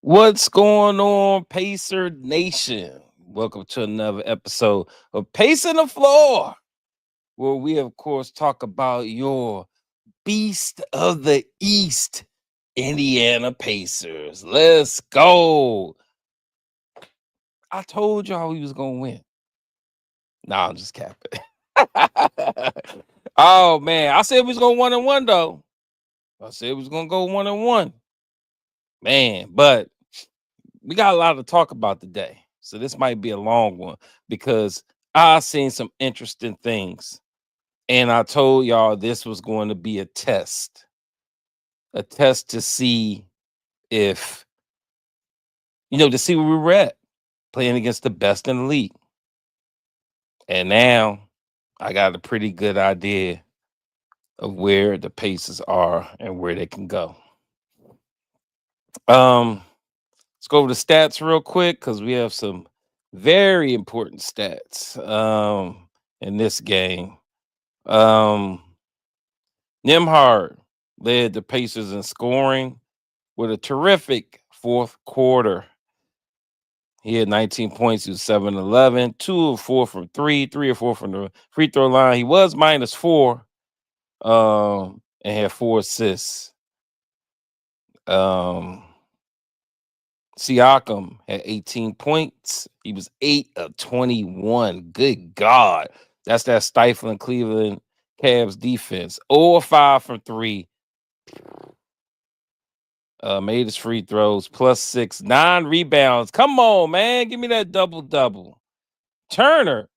What's going on, Pacer Nation? Welcome to another episode of Pacing the Floor, where we, of course, talk about your beast of the East, Indiana Pacers. Let's go. I told y'all we was going to win. Nah, I'm just capping. Oh, man. I said we was going 1-1, though. I said we was going to go 1-1. Man, but we got a lot to talk about today. So this might be a long one because I seen some interesting things. And I told y'all this was going to be a test to see if, to see where we were at playing against the best in the league. And now I got a pretty good idea of where the Pacers are and where they can go. Let's go over the stats real quick because we have some very important stats in this game. Nimhard led the Pacers in scoring with a terrific fourth quarter. He had 19 points. He was 7-11, 2 of 4 from 3, 3 or 4 from the free throw line. He was -4 and had 4 assists. Siakam had 18 points. He was 8 of 21. Good God. That's that stifling Cleveland Cavs defense. 0 of 5 from 3. Made his free throws, +6, 9 rebounds. Come on, man. Give me that double-double. Turner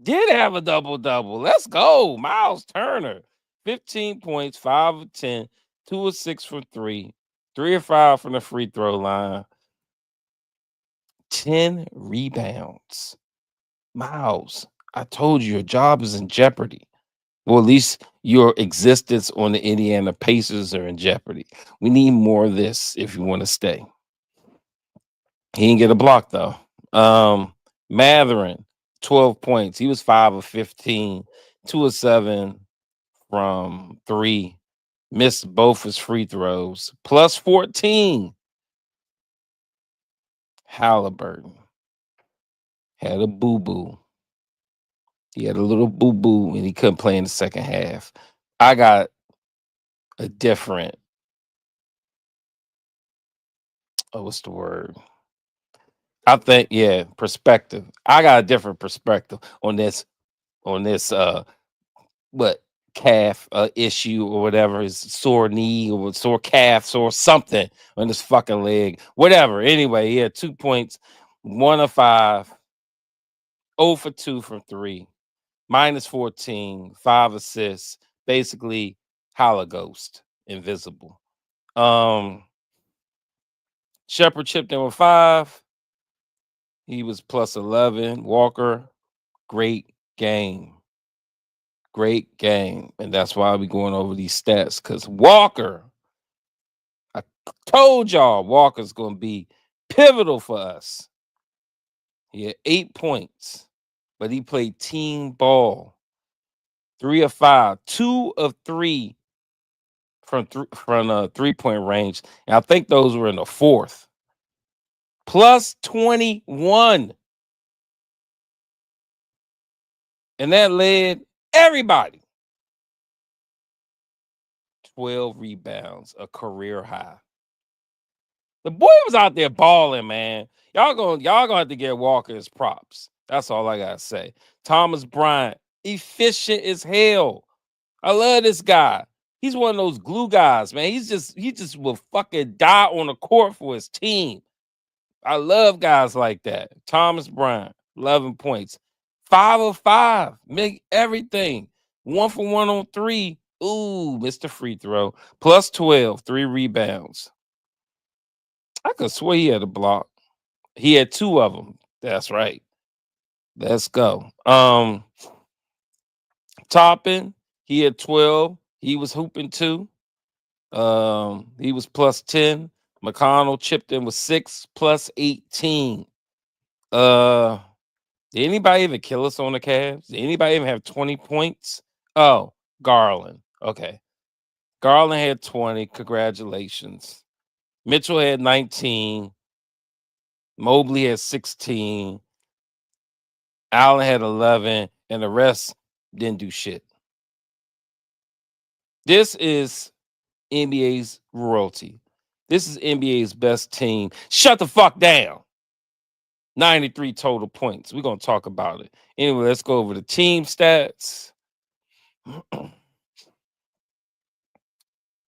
did have a double-double. Let's go. Miles Turner. 15 points, 5 of 10, 2 of 6 from 3, 3 of 5 from the free throw line. 10 rebounds. Miles, I told you your job is in jeopardy. Well, at least your existence on the Indiana Pacers are in jeopardy. We need more of this if you want to stay. He didn't get a block though. Matherin, 12 points. He was 5 of 15, 2 of 7 from 3. Missed both his free throws. +14. Haliburton had a boo-boo. He had a little boo-boo and he couldn't play in the second half. I got a different, what's the word? I think, yeah, perspective. I got a different perspective on this what calf issue or whatever, his sore knee or sore calf, sore something on his fucking leg, whatever. Anyway, he had 2 points, 1 of 5, 0 for 2 from 3, -14, 5 assists, basically Ghost, invisible. Shepard chipped in with 5. He was +11. Walker, great game. Great game. And that's why we going over these stats. Because Walker, I told y'all Walker's going to be pivotal for us. He had 8 points, but he played team ball. 3 of 5, 2 of 3 from 3-point range. And I think those were in the fourth. +21. And that led everybody. 12 rebounds, a career high. The boy was out there balling, man. Y'all gonna have to get Walker his props. That's all I gotta say. Thomas Bryant, efficient as hell. I love this guy. He's one of those glue guys, man. He just will fucking die on the court for his team. I love guys like that. Thomas Bryant, 11 points. 5 of 5. Make everything. 1 for 1 on 3. Ooh, missed a free throw. +12, 3 rebounds. I could swear he had a block. He had 2 of them. That's right. Let's go. Toppin, he had 12. He was hooping too. He was +10. McConnell chipped in with 6, +18. Did anybody even kill us on the Cavs? Did anybody even have 20 points? Oh, Garland. Okay. Garland had 20. Congratulations. Mitchell had 19. Mobley had 16. Allen had 11, and the rest didn't do shit. This is NBA's royalty. This is NBA's best team. Shut the fuck down. 93 total points. We're going to talk about it. Anyway, let's go over the team stats.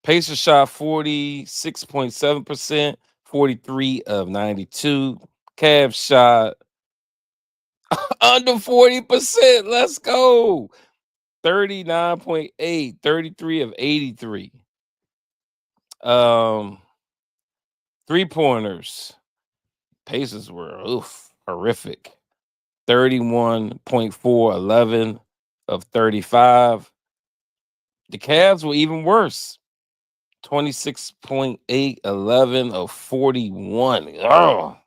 Pacers shot 46.7%, 43 of 92. Cavs shot under 40%. Let's go. 39.8, 33 of 83. Three-pointers. Pacers were horrific. 31.4, 11 of 35. The Cavs were even worse. 26.8, 11 of 41. Oh.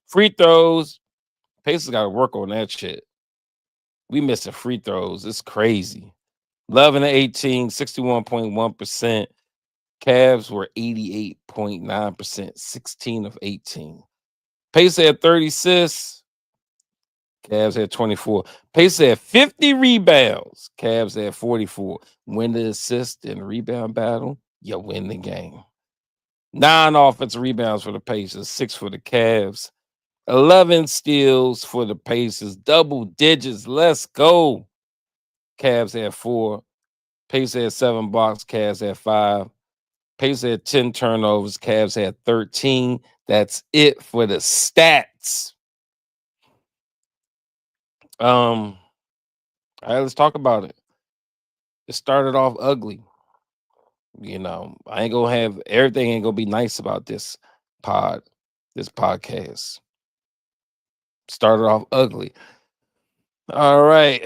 Free throws. Pacers got to work on that shit. We missing free throws. It's crazy. 11 to 18, 61.1%. Cavs were 88.9%, 16 of 18. Pacers had 30 assists. Cavs had 24. Pacers had 50 rebounds. Cavs had 44. Win the assist and rebound battle, you win the game. 9 offensive rebounds for the Pacers, 6 for the Cavs. 11 steals for the Pacers, double digits. Let's go. Cavs had 4. Pacers had 7 blocks. Cavs had 5. Pacers had 10 turnovers. Cavs had 13. That's it for the stats. All right, let's talk about it. It started off ugly. You know, I ain't gonna have everything ain't gonna be nice about this podcast. Started off ugly. All right.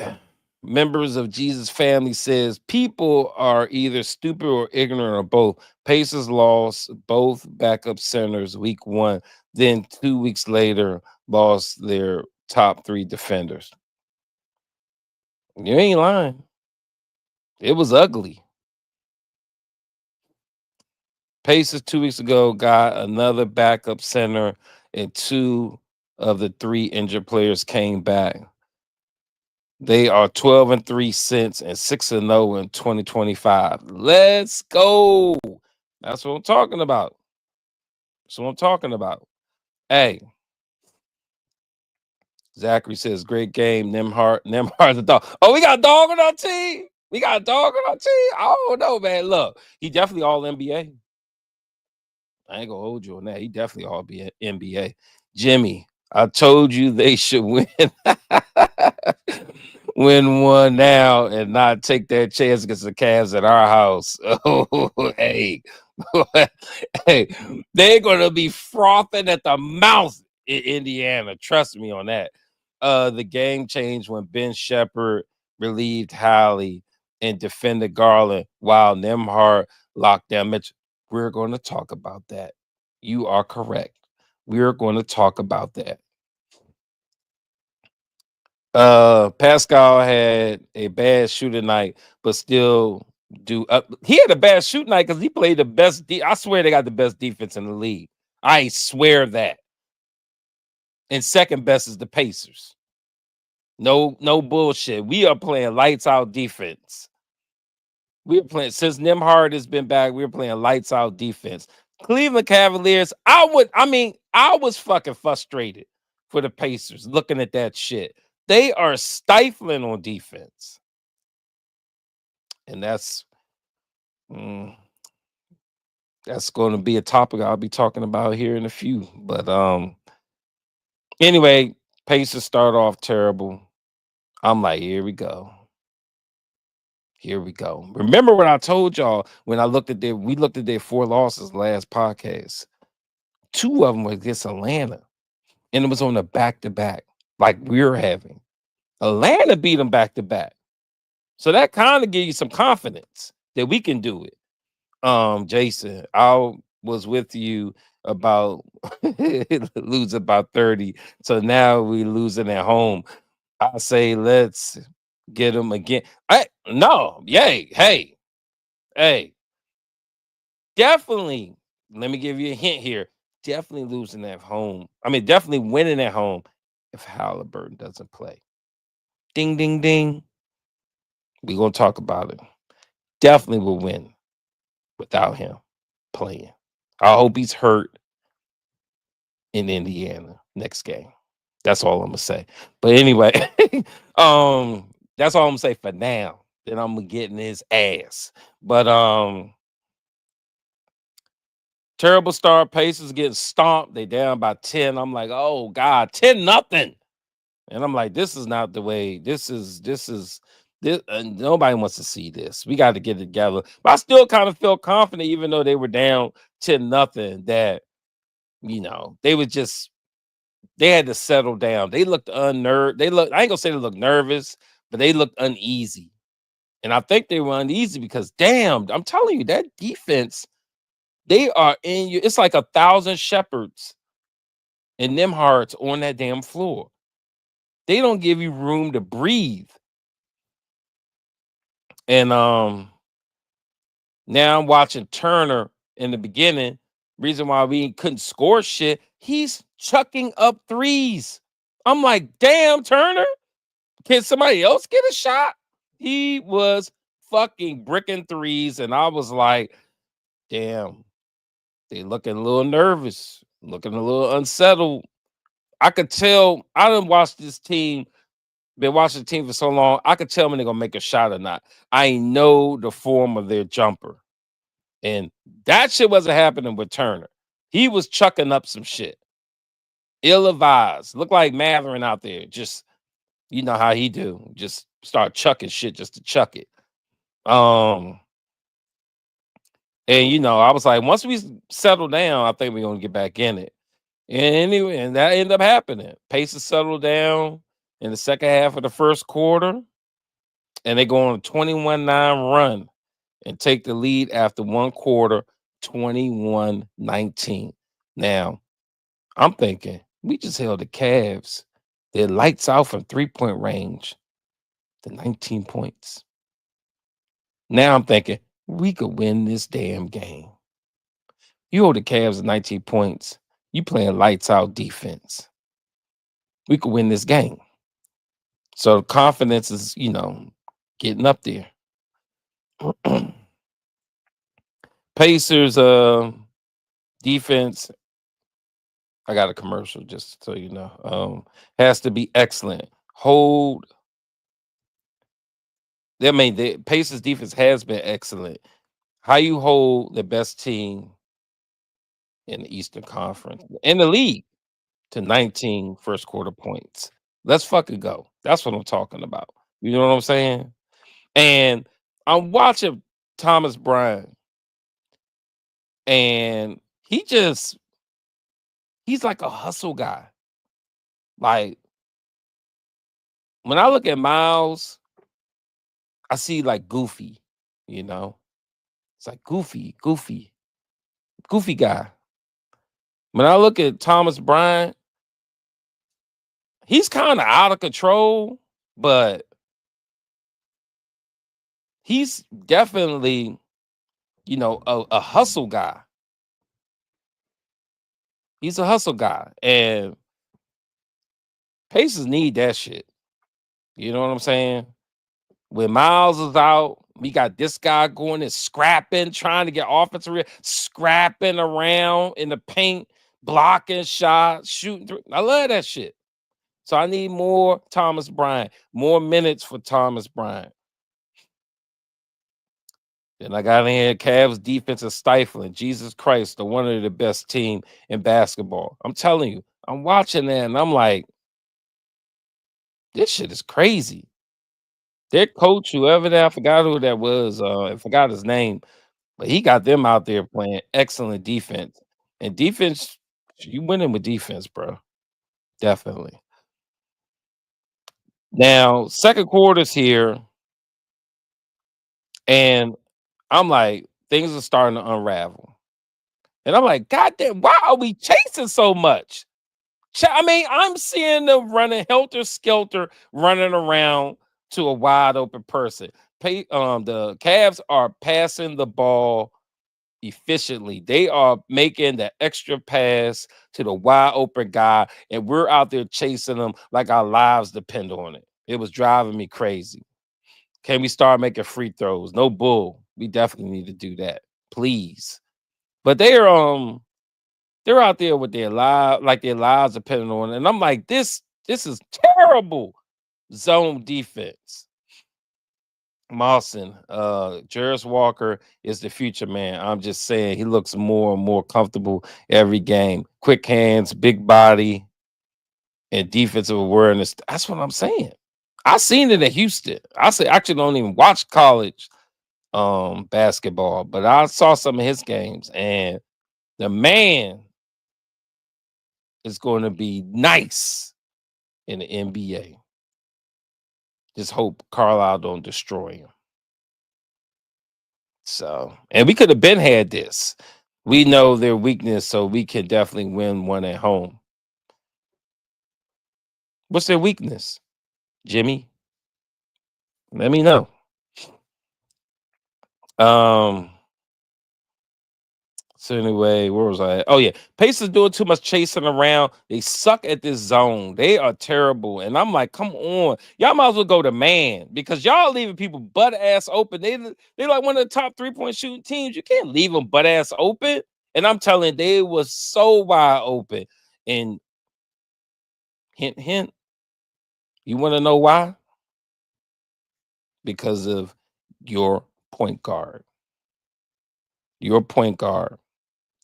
Members of Jesus family says people are either stupid or ignorant or both. Pacers lost both backup centers week 1, then 2 weeks later lost their top 3 defenders. You ain't lying. It was ugly. Pacers 2 weeks ago got another backup center, and 2 of the 3 injured players came back. They are 12-3 since and 6-0 in 2025. Let's go. That's what I'm talking about. That's what I'm talking about. Hey, Zachary says, great game. Nemhard the dog. Oh, we got a dog on our team. We got a dog on our team. I don't know, man. Look, he definitely all NBA. I ain't gonna hold you on that. He definitely all be NBA. Jimmy, I told you they should win. Win one now and not take that chance against the Cavs at our house. Oh, hey. Hey, they're gonna be frothing at the mouth in Indiana. Trust me on that. The game changed when Ben Shepherd relieved Hallie and defended Garland while Nemhard locked down Mitchell. We're going to talk about that. You are correct. We're going to talk about that. Pascal had a bad shooting night, but still he had a bad shooting night because he played the best. I swear they got the best defense in the league. I swear that. And second best is the Pacers. No bullshit. We are playing lights out defense. We're playing since Nemhard has been back. We're playing lights out defense. Cleveland Cavaliers. I was fucking frustrated for the Pacers looking at that shit. They are stifling on defense. And that's going to be a topic I'll be talking about here in a few. But anyway, Pacers start off terrible. I'm like, here we go. Here we go. Remember what I told y'all when we looked at their 4 losses last podcast. 2 of them were against Atlanta. And it was on a back-to-back, like we're having. Atlanta beat them back-to-back. So that kind of gives you some confidence that we can do it. Jason, I was with you about lose about 30. So now we losing at home. I say let's get them again. Hey. Definitely let me give you a hint here. Definitely losing at home. I mean, definitely winning at home if Haliburton doesn't play. Ding, ding, ding. We're gonna talk about it. Definitely will win without him playing. I hope he's hurt in Indiana next game. That's all I'm gonna say. But anyway, that's all I'm gonna say for now. Then I'm gonna get in his ass. But terrible start. Pacers getting stomped. They down by 10. I'm like, oh God, 10 nothing. And I'm like, this is not the way. This nobody wants to see this. We got to get it together. But I still kind of feel confident, even though they were down 10 nothing, that they would just they had to settle down. They looked unnerved. I ain't gonna say they looked nervous, but they looked uneasy. And I think they were uneasy because damn, I'm telling you, that defense, they are in you. It's like 1,000 shepherds and them hearts on that damn floor. They don't give you room to breathe. And now I'm watching Turner in the beginning. Reason why we couldn't score shit, he's chucking up threes. I'm like, damn, Turner, can somebody else get a shot? He was fucking bricking threes, and I was like, damn, they looking a little nervous, looking a little unsettled. I could tell. I didn't watch this team. Been watching the team for so long. I could tell when they're gonna make a shot or not. I know the form of their jumper, and that shit wasn't happening with Turner. He was chucking up some shit, ill-advised. Looked like Matherin out there. Just you know how he do. Just start chucking shit just to chuck it. Um, and I was like, once we settle down, I think we're gonna get back in it. And anyway, and that ended up happening. Pacers settled down in the second half of the first quarter, and they go on a 21-9 run and take the lead after one quarter, 21-19. Now, I'm thinking we just held the Cavs. Their lights out from 3-point range to 19 points. Now I'm thinking we could win this damn game. You hold the Cavs at 19 points. You playing lights out defense. We could win this game. So confidence is, getting up there. Pacers defense. I got a commercial just so you know. Has to be excellent. Hold. I mean, the Pacers defense has been excellent. How you hold the best team in the Eastern Conference in the league to 19 first quarter points. Let's fucking go. That's what I'm talking about. You know what I'm saying? And I'm watching Thomas Bryant, and he's like a hustle guy. Like when I look at Miles, I see like Goofy, you know. It's like goofy guy. When I look at Thomas Bryant, he's kind of out of control, but he's definitely, a hustle guy. He's a hustle guy, and Pacers need that shit. You know what I'm saying? When Miles is out, we got this guy going and scrapping, trying to get offensive, scrapping around in the paint, blocking shots, shooting through. I love that shit. So I need more Thomas Bryant, more minutes for Thomas Bryant. Then I got in here, Cavs defense is stifling. Jesus Christ, they're one of the best team in basketball. I'm telling you, I'm watching that and I'm like, this shit is crazy. Their coach, whoever that, I forgot who that was. I forgot his name, but he got them out there playing excellent defense. And defense, you winning with defense, bro. Definitely. Now, second quarter's here, and I'm like, things are starting to unravel. And I'm like, God damn, why are we chasing so much? I mean, I'm seeing them running helter skelter, running around to a wide open person. The Cavs are passing the ball efficiently. They are making the extra pass to the wide open guy, and we're out there chasing them like our lives depend on it. It was driving me crazy. Can we start making free throws? No bull. We definitely need to do that, please. But they're out there with their lives depending on it. And I'm like, this is terrible zone defense. Mawson, Jarris Walker is the future man. I'm just saying he looks more and more comfortable every game. Quick hands, big body, and defensive awareness. That's what I'm saying. I seen it in Houston. Actually don't even watch college basketball, but I saw some of his games, and the man is going to be nice in the NBA. Just hope Carlisle don't destroy him. So, and we could have been had this. We know their weakness, so we can definitely win one at home. What's their weakness, Jimmy? Let me know. Um. So anyway, where was I at? Oh yeah, Pacers doing too much chasing around. They suck at this zone. They are terrible, and I'm like, come on, y'all might as well go to man because y'all leaving people butt ass open. They like one of the top 3-point shooting teams. You can't leave them butt ass open. And I'm telling you, they was so wide open. And hint, hint. You want to know why? Because of your point guard. Your point guard,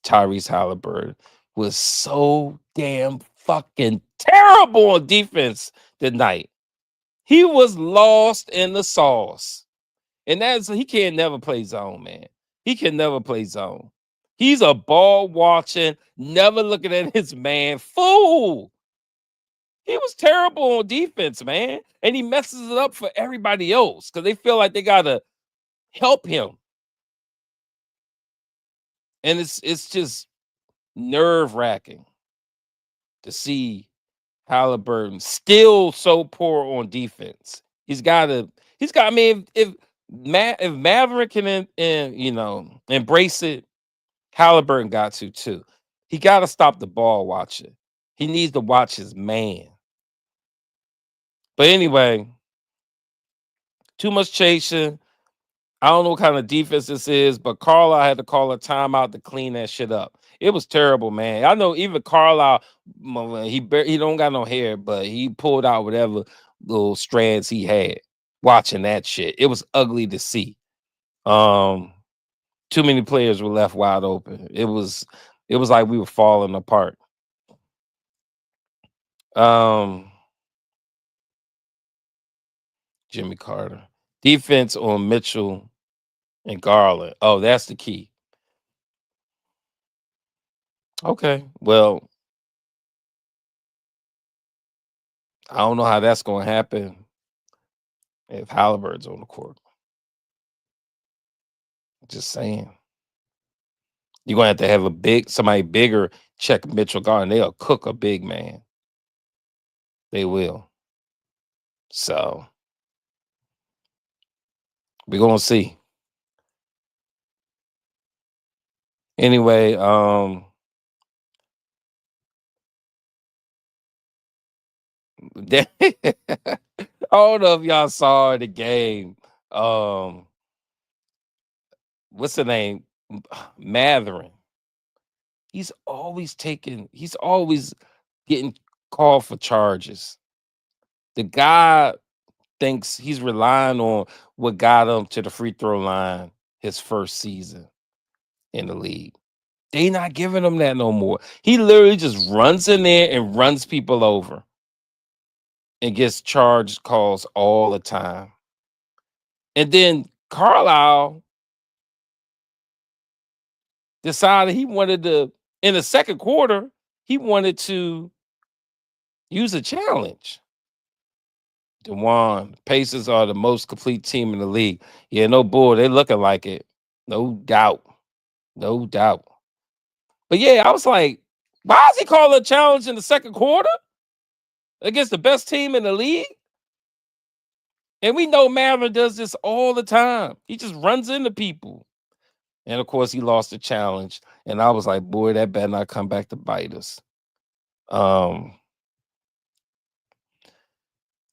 Tyrese Haliburton, was so damn fucking terrible on defense tonight. He was lost in the sauce. And he can't never play zone, man. He can never play zone. He's a ball watching, never looking at his man. Fool. He was terrible on defense, man. And he messes it up for everybody else because they feel like they gotta help him. And it's just nerve-wracking to see Haliburton still so poor on defense. I mean, if Maverick can embrace it, Haliburton got to too. He got to stop the ball watching. He needs to watch his man. But anyway, too much chasing. I don't know what kind of defense this is, but Carlisle had to call a timeout to clean that shit up. It was terrible, man. I know even Carlisle, he don't got no hair, but he pulled out whatever little strands he had watching that shit. It was ugly to see. Too many players were left wide open. It was like we were falling apart. Um, Jimmy Carter. Defense on Mitchell and Garland. Oh, that's the key. Okay. Well, I don't know how that's going to happen if Halliburton's on the court. Just saying. You're going to have somebody bigger check Mitchell Garland. They'll cook a big man. They will. So we're going to see. Anyway, I don't know if y'all saw the game. What's the name? Matherin. He's always getting called for charges. The guy thinks he's relying on what got him to the free throw line his first season in the league. They not giving him that no more. He literally just runs in there and runs people over and gets charge calls all the time. And then Carlisle decided he wanted to, in the second quarter, he wanted to use a challenge. DeJuan, Pacers are the most complete team in the league. Yeah, no bull. They looking like it. No doubt. No doubt. But yeah, I was like, why is he calling a challenge in the second quarter against the best team in the league? And we know Marvin does this all the time. He just runs into people. And of course, he lost the challenge. And I was like, boy, that better not come back to bite us.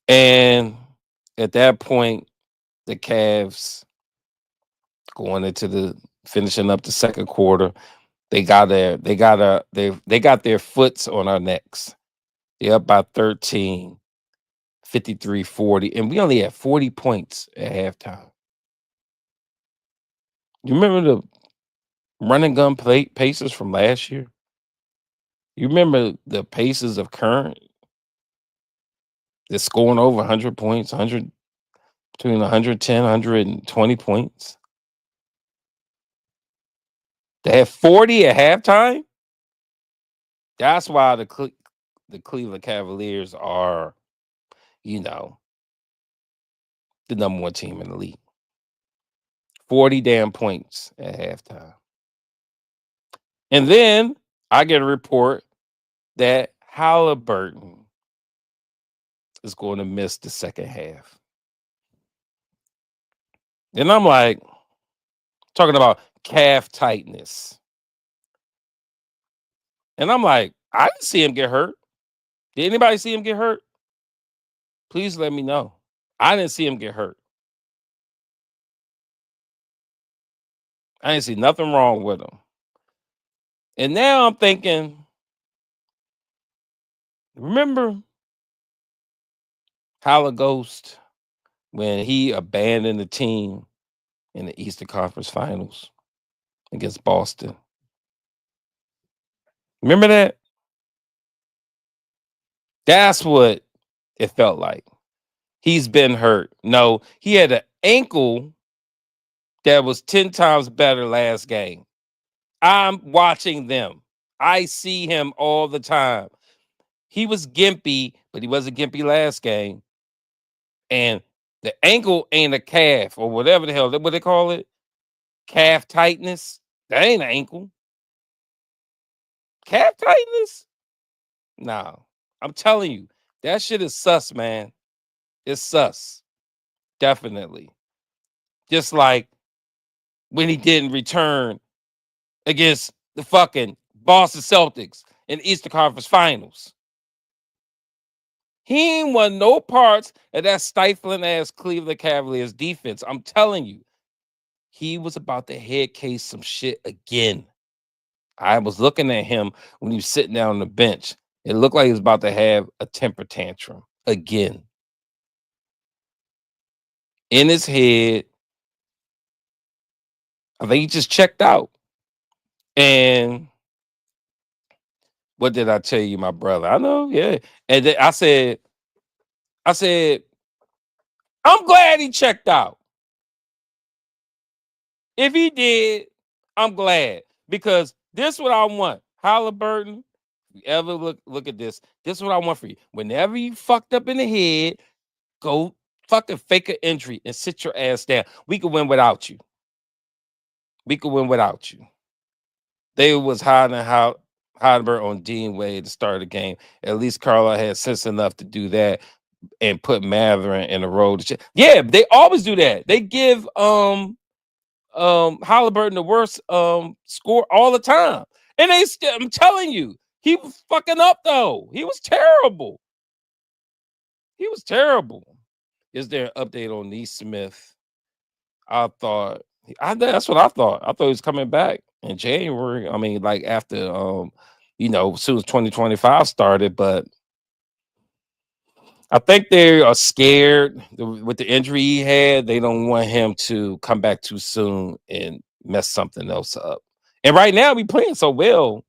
And at that point, the Cavs going into the finishing up the second quarter, they got their foots on our necks. They're up by 13, 53-40, and we only had 40 points at halftime. You remember the run and gun Pacers from last year? You remember the Pacers of current that's scoring over 100 points, 100 between 110, 120 points. They have 40 at halftime. That's why the Cleveland Cavaliers are, you know, the number one team in the league. 40 damn points at halftime. And then I get a report that Haliburton is going to miss the second half. And I'm like, talking about calf tightness. And I'm like, I didn't see him get hurt. Did anybody see him get hurt? Please let me know. I didn't see him get hurt. I didn't see nothing wrong with him. And now I'm thinking, remember Ghost when he abandoned the team in the Eastern Conference Finals against Boston? Remember that? That's what it felt like. He's been hurt. No, he had an ankle that was 10 times better last game. I'm watching them. I see him all the time. He was gimpy, but he wasn't gimpy last game. And the ankle ain't a calf or whatever the hell, what they call it? Calf tightness. That ain't an ankle. Calf tightness? No. I'm telling you, that shit is sus, man. It's sus. Definitely. Just like when he didn't return against the fucking Boston Celtics in the Eastern Conference Finals. He ain't won no parts of that stifling ass Cleveland Cavaliers defense. I'm telling you, he was about to head case some shit again. I was looking at him when he was sitting down on the bench. It looked like he was about to have a temper tantrum again. In his head, I think he just checked out. And what did I tell you, my brother? I know, yeah. And then I said, I'm glad he checked out. If he did, I'm glad, because this is what I want. Haliburton, if you ever look at this, this is what I want for you. Whenever you fucked up in the head, go fucking fake an injury and sit your ass down. We could win without you. We could win without you. They was hiding Haliburton on Dean Wade to start the game. At least Carla had sense enough to do that and put Matherin in a role. Yeah, they always do that. They give Haliburton the worst score all the time. And they still, I'm telling you, he was fucking up though. He was terrible. He was terrible. Is there an update on Neesmith? That's what I thought. I thought he was coming back in January. I mean, like after as soon as 2025 started, but I think they are scared with the injury he had. They don't want him to come back too soon and mess something else up. And right now, we playing so well.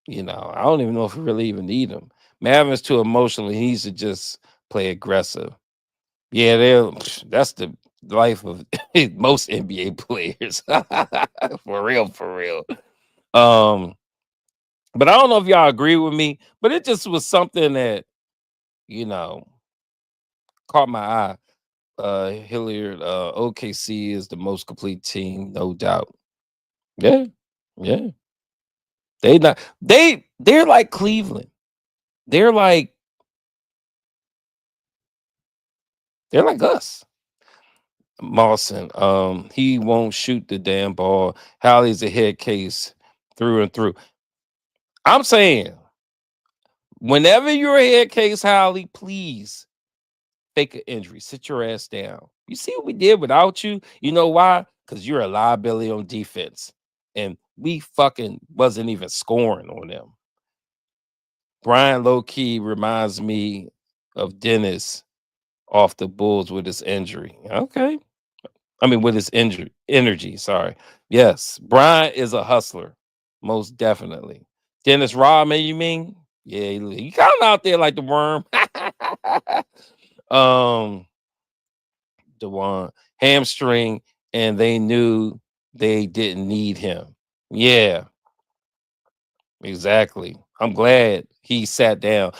I don't even know if we really even need him. Mavin's too emotional. He needs to just play aggressive. Yeah, that's the life of most NBA players. For real, for real. But I don't know if y'all agree with me, but it just was something that, caught my eye. Hilliard, OKC is the most complete team, no doubt. Yeah, yeah. They're like Cleveland. They're like us. Mawson, he won't shoot the damn ball. Hallie's a head case through and through. I'm saying, whenever you're a head case, Hallie, please fake an injury. Sit your ass down. You see what we did without you? You know why? Because you're a liability on defense. And we fucking wasn't even scoring on them. Brian low key reminds me of Dennis off the Bulls with his injury. Okay. I mean, with his injury energy. Sorry. Yes. Brian is a hustler. Most definitely. Dennis Rodman, you mean? Yeah, he kind of out there like the worm. um, the one hamstring, and they knew they didn't need him. Yeah, exactly. I'm glad he sat down.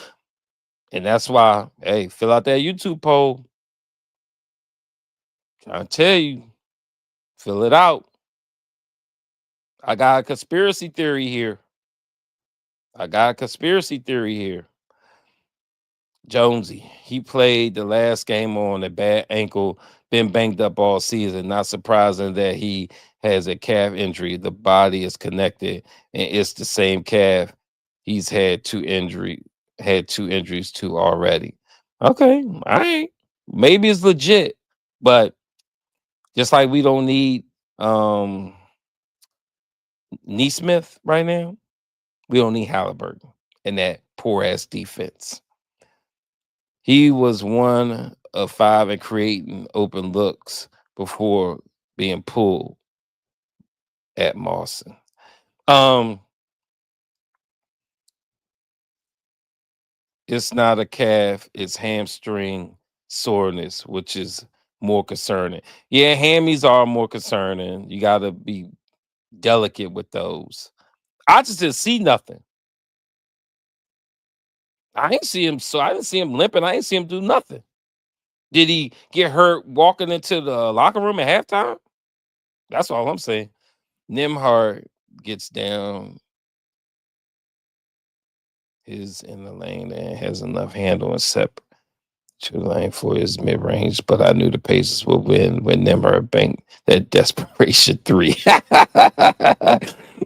And that's why, hey, fill out that YouTube poll. I tell you, fill it out. I got a conspiracy theory here. Jonesy, he played the last game on a bad ankle, been banged up all season. Not surprising that he has a calf injury. The body is connected, and it's the same calf. He's had two injuries too already. Okay, all right. Maybe it's legit, but just like we don't need Neesmith right now, we don't need Haliburton and that poor ass defense. He was one of five in creating open looks before being pulled at Mawson. Um, it's not a calf, it's hamstring soreness, which is more concerning. Yeah, hammies are more concerning. You gotta be delicate with those. I just didn't see nothing. I didn't see him, so I didn't see him limping. I didn't see him do nothing. Did he get hurt walking into the locker room at halftime? That's all I'm saying. Nimhard gets down, is in the lane and has enough handle and separate to the lane for his mid range. But I knew the Pacers would win when Nimhard banked that desperation three.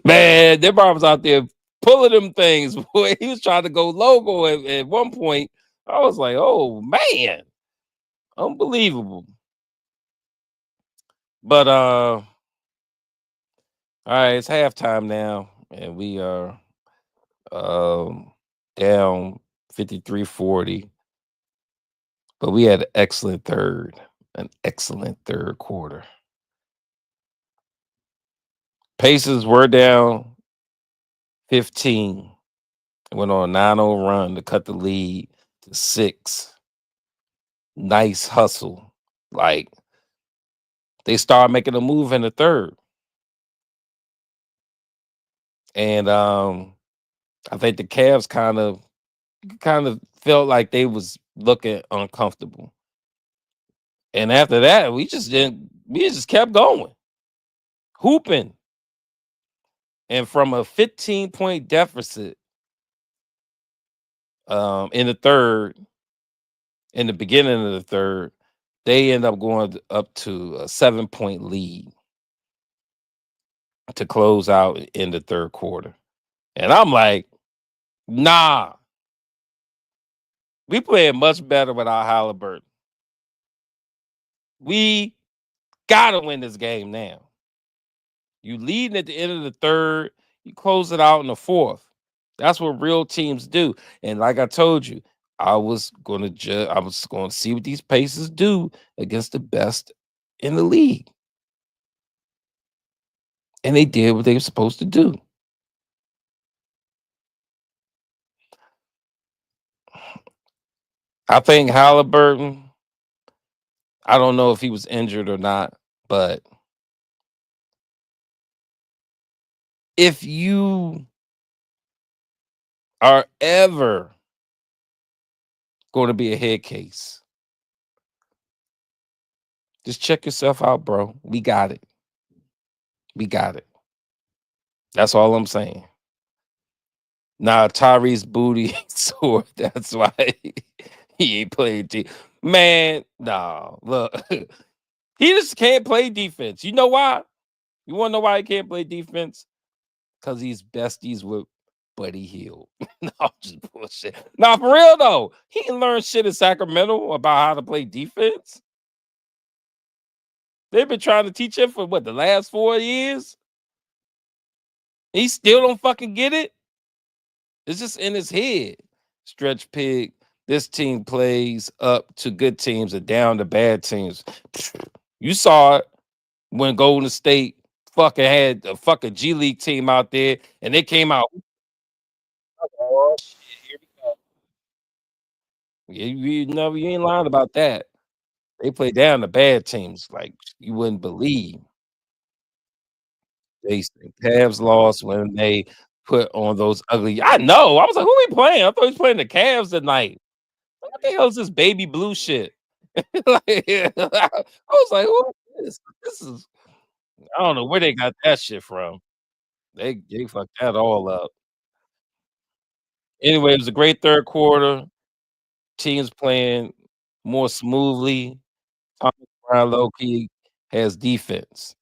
Man, Nimhard was out there pulling them things. Boy, he was trying to go logo at one point. I was like, oh man, unbelievable. But all right, it's halftime now, and we are down 53-40. But we had an excellent third quarter. Pacers were down 15. Went on a 9-0 run to cut the lead to 6. Nice hustle. Like, they started making a move in the third. And I think the Cavs kind of felt like they was looking uncomfortable. And after that, we just kept going. Hooping. And from a 15-point deficit in the beginning of the third, they end up going up to a 7-point lead to close out in the third quarter. And I'm like, nah, we playing much better without Haliburton. We gotta win this game now. You leading at the end of the third, you close it out in the fourth. That's what real teams do. And like I told you, I was going to see what these Pacers do against the best in the league. And they did what they were supposed to do. I think Haliburton, I don't know if he was injured or not, but if you are ever going to be a head case, just check yourself out, bro. We got it. We got it. That's all I'm saying. Nah, Tyrese booty sore. That's why he ain't playing. Man, nah, look. He just can't play defense. You know why? You wanna know why he can't play defense? Because he's besties with Buddy Hield. No, I'm just bullshit. Nah, for real though. He didn't learn shit in Sacramento about how to play defense. They've been trying to teach him for what, the last 4 years? He still don't fucking get it? It's just in his head. Stretch pig. This team plays up to good teams and down to bad teams. You saw it when Golden State fucking had a fucking G League team out there and they came out. Oh, shit, here we go. You ain't lying about that. They play down to bad teams like you wouldn't believe. The Cavs lost when they put on those ugly. I know. I was like, who we playing? I thought he was playing the Cavs tonight. What the hell is this baby blue shit? Like, I was like, who is this? This is I don't know where they got that shit from. They fucked that all up. Anyway, it was a great third quarter. Teams playing more smoothly. Thomas Brown low key has defense.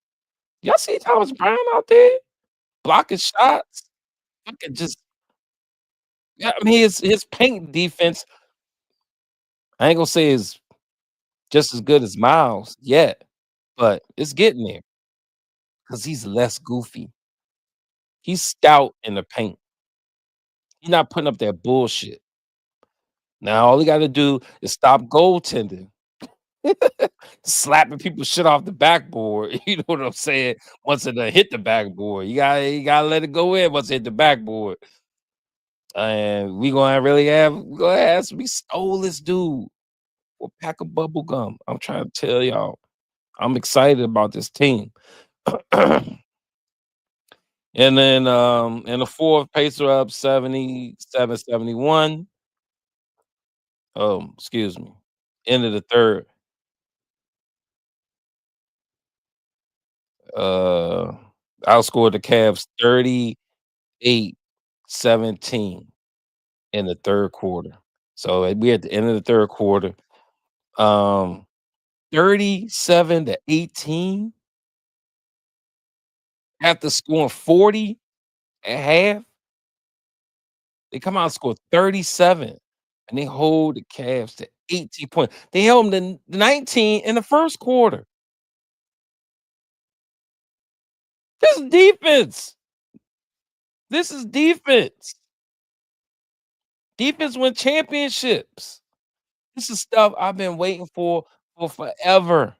Y'all see Thomas Brown out there blocking shots? Fucking just yeah, I mean his paint defense, I ain't gonna say is just as good as Miles yet, but it's getting there because he's less goofy. He's stout in the paint. He's not putting up that bullshit. Now all he gotta do is stop goaltending. Slapping people shit off the backboard. You know what I'm saying? Once it hit the backboard, you gotta let it go in once it hit the backboard. And we gonna have we stole this dude for a pack of bubble gum. I'm trying to tell y'all, I'm excited about this team. And then in the fourth, Pacer up 77-71. Excuse me. End of the third. Uh outscored the Cavs 38-17 in the third quarter. So we at the end of the third quarter. Um 37-18 after scoring 40 at half. They come out and score 37 and they hold the Cavs to 18 points. They held them to 19 in the first quarter. This is defense. This is defense. Defense win championships. This is stuff I've been waiting for forever.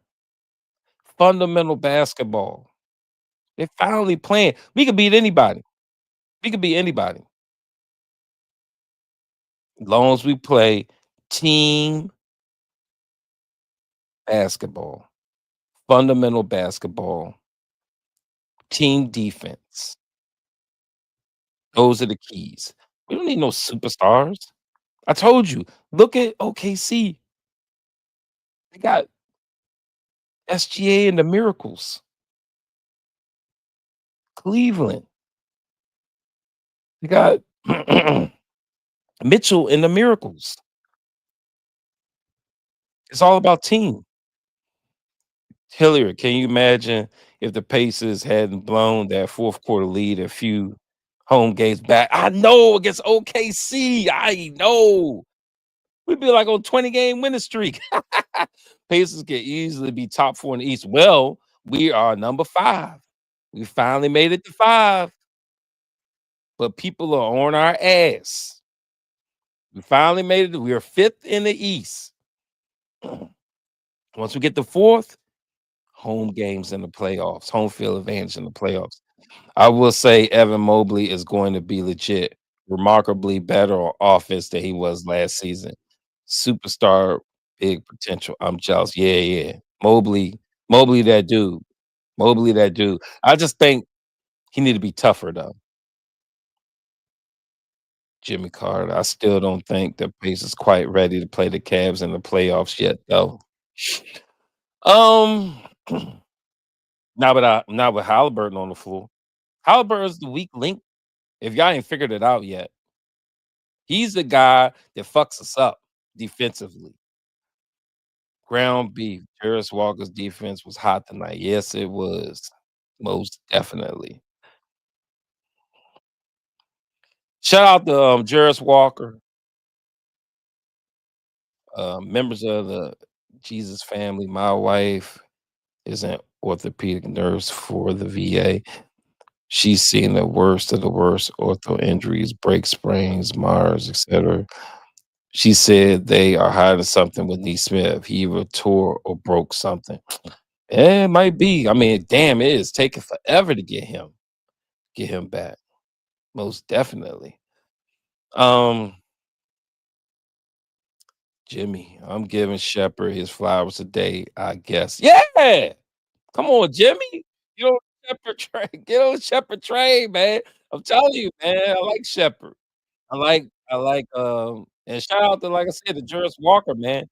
Fundamental basketball. They finally playing. We could beat anybody. We could beat anybody. As long as we play team basketball, fundamental basketball, team defense. Those are the keys. We don't need no superstars. I told you, look at OKC. They got SGA and the Miracles. Cleveland. They got Mitchell and the Miracles. It's all about team. Hilliard, can you imagine if the Pacers hadn't blown that fourth quarter lead a few home games back? I know against OKC. I know. We'd be like on 20-game winning streak. Pacers can easily be top four in the East. Well, we are number five. We finally made it to five, but people are on our ass. We finally made it. We are fifth in the East. Once we get to fourth, home games in the playoffs, home field advantage in the playoffs. I will say Evan Mobley is going to be legit, remarkably better on offense than he was last season. Superstar, big potential. I'm jealous. Yeah, yeah. Mobley, that dude. Mobley, that dude. I just think he need to be tougher though. Jimmy Carter. I still don't think the Pacers quite ready to play the Cavs in the playoffs yet, though. Um, not with Haliburton on the floor. Haliburton's the weak link. If y'all ain't figured it out yet, he's the guy that fucks us up defensively. Ground beef. Jarris Walker's defense was hot tonight. Yes, it was. Most definitely. Shout out to Jarris Walker, members of the Jesus family. My wife is an orthopedic nurse for the VA. She's seen the worst of the worst ortho injuries, break sprains, Mars, etc. She said they are hiding something with Neesmith. He either tore or broke something. It might be. I mean, damn, it is taking forever to get him back. Most definitely. Um, Jimmy, I'm giving Shepard his flowers today, I guess. Yeah. Come on, Jimmy. Get on Shepard train. Get on Shepard train, man. I'm telling you, man. I like Shepard. And shout out to, like I said, to Juris Walker, man.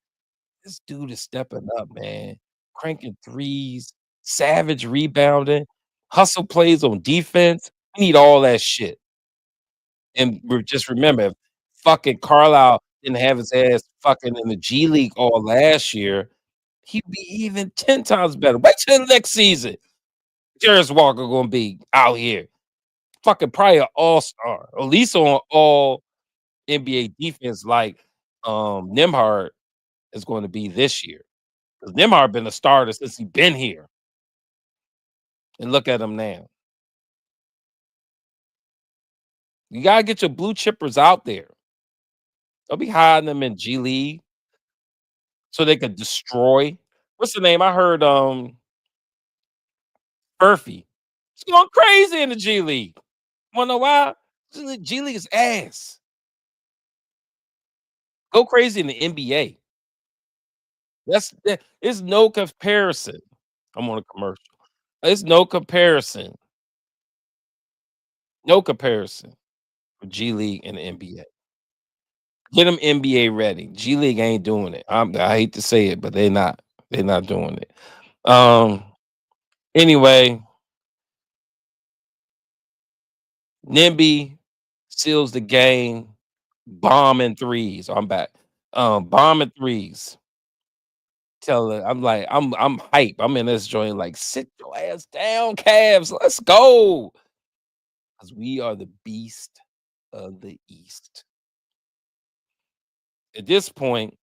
This dude is stepping up, man. Cranking threes, savage rebounding, hustle plays on defense. We need all that shit. And just remember, if fucking Carlisle didn't have his ass fucking in the G League all last year, he'd be even 10 times better. Wait till the next season. Jarris Walker gonna be out here. Fucking probably an all-star, at least on all NBA defense like Nimhard is going to be this year. Because Nimhard been a starter since he been here. And look at him now. You gotta get your blue chippers out there. Don't be hiding them in G League so they could destroy. What's the name? I heard Murphy. It's going crazy in the G League. Wanna know why? G League is ass. Go crazy in the NBA. It's no comparison. I'm on a commercial. It's no comparison. No comparison for G League and the NBA. Get them NBA ready. G League ain't doing it. I hate to say it, but they're not. They're not doing it. Um. Anyway, Nimby seals the game. Bombing threes. I'm back. Bombing threes. Tell her I'm hype. I'm in this joint like sit your ass down, Cavs. Let's go. Because we are the beast of the East. At this point,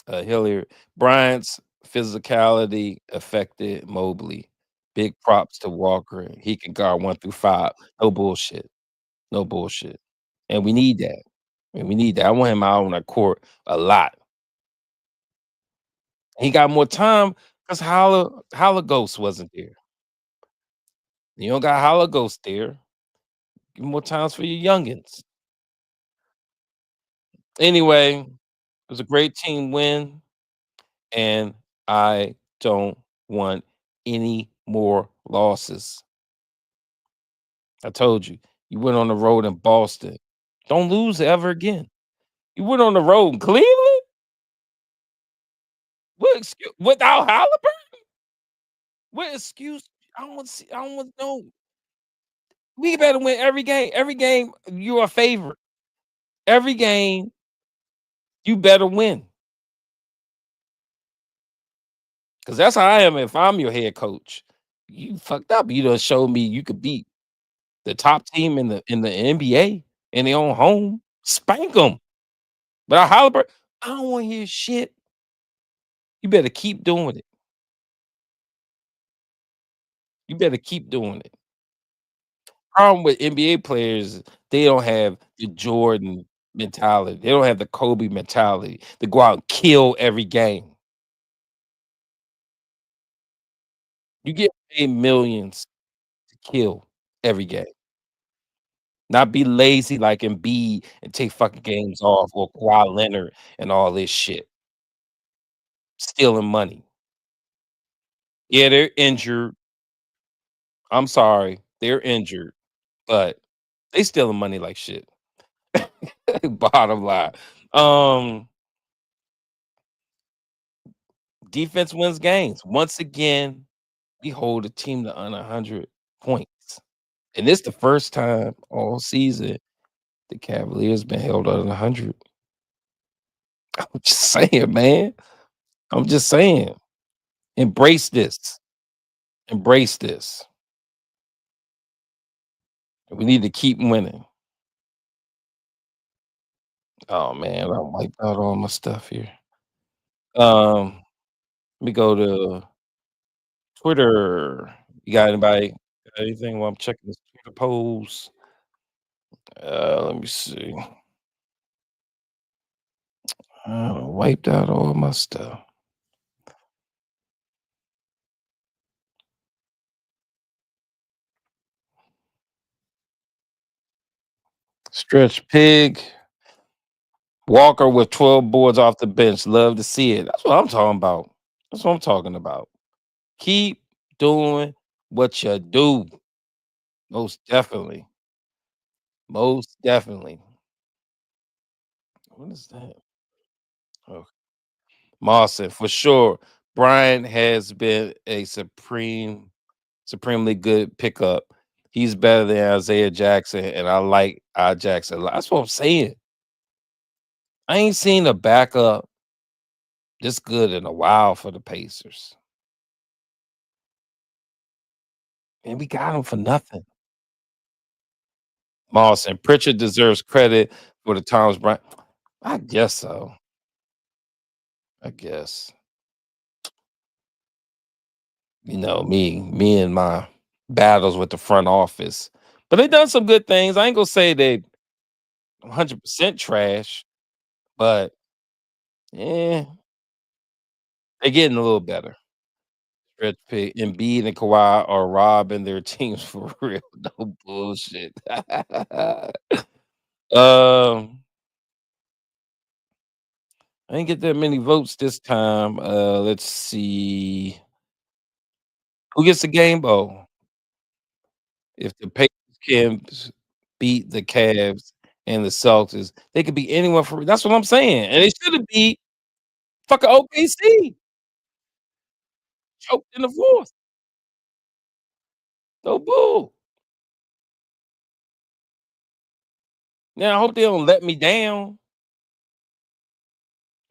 Hilliard Bryant's physicality affected Mobley. Big props to Walker. He can guard 1 through 5. No bullshit. No bullshit. And we need that. And we need that. I want him out on that court a lot. He got more time because Holla Ghost wasn't there. You don't got Holla Ghost there. Give more times for your youngins. Anyway, it was a great team win, and I don't want any more losses. I told you, you went on the road in Boston. Don't lose ever again. You went on the road in Cleveland? What excuse without Haliburton? What excuse? I don't want to see. I don't want to know. We better win every game. Every game, you're a favorite. Every game, you better win. Because that's how I am if I'm your head coach. You fucked up. You done showed me you could beat the top team in the NBA in their own home. Spank them. But Haliburton, I don't want to hear shit. You better keep doing it. You better keep doing it. Problem with NBA players, they don't have the Jordan mentality. They don't have the Kobe mentality to go out and kill every game. You get paid millions to kill every game. Not be lazy like Embiid and take fucking games off or Kawhi Leonard and all this shit. Stealing money. Yeah, they're injured. I'm sorry. They're injured, but they stealing money like shit. Bottom line. Um, Defense wins games. Once again, we hold a team to under 100 points. And this the first time all season the Cavaliers been held under 100. I'm just saying, man. I'm just saying. Embrace this. Embrace this. We need to keep winning. Oh man, I wiped out all my stuff here. Um, Let me go to Twitter. You got anybody got anything while I'm checking this Twitter polls? Let me see. Wiped out all my stuff. Stretch Pig. Walker with 12 boards off the bench. Love to see it. That's what I'm talking about. That's what I'm talking about. Keep doing what you do. Most definitely. Most definitely. What is that? Oh, Mawson, for sure. Brian has been a supremely good pickup. He's better than Isaiah Jackson, and I like Jackson a lot. That's what I'm saying. I ain't seen a backup this good in a while for the Pacers. And we got him for nothing. Mawson, Pritchard deserves credit for the Thomas Bryant. I guess so. I guess. Me and my battles with the front office. But they done some good things. I ain't gonna say they 100% trash, but yeah, they're getting a little better. Stretch pick Embiid and Kawhi are robbing their teams for real. No bullshit. um, I didn't get that many votes this time. Let's see. Who gets the game ball? If the Pacers can beat the Cavs and the Celtics, they could beat anyone for that's what I'm saying. And they should have beat fucking OKC. Choked in the fourth. No bull. Now I hope they don't let me down.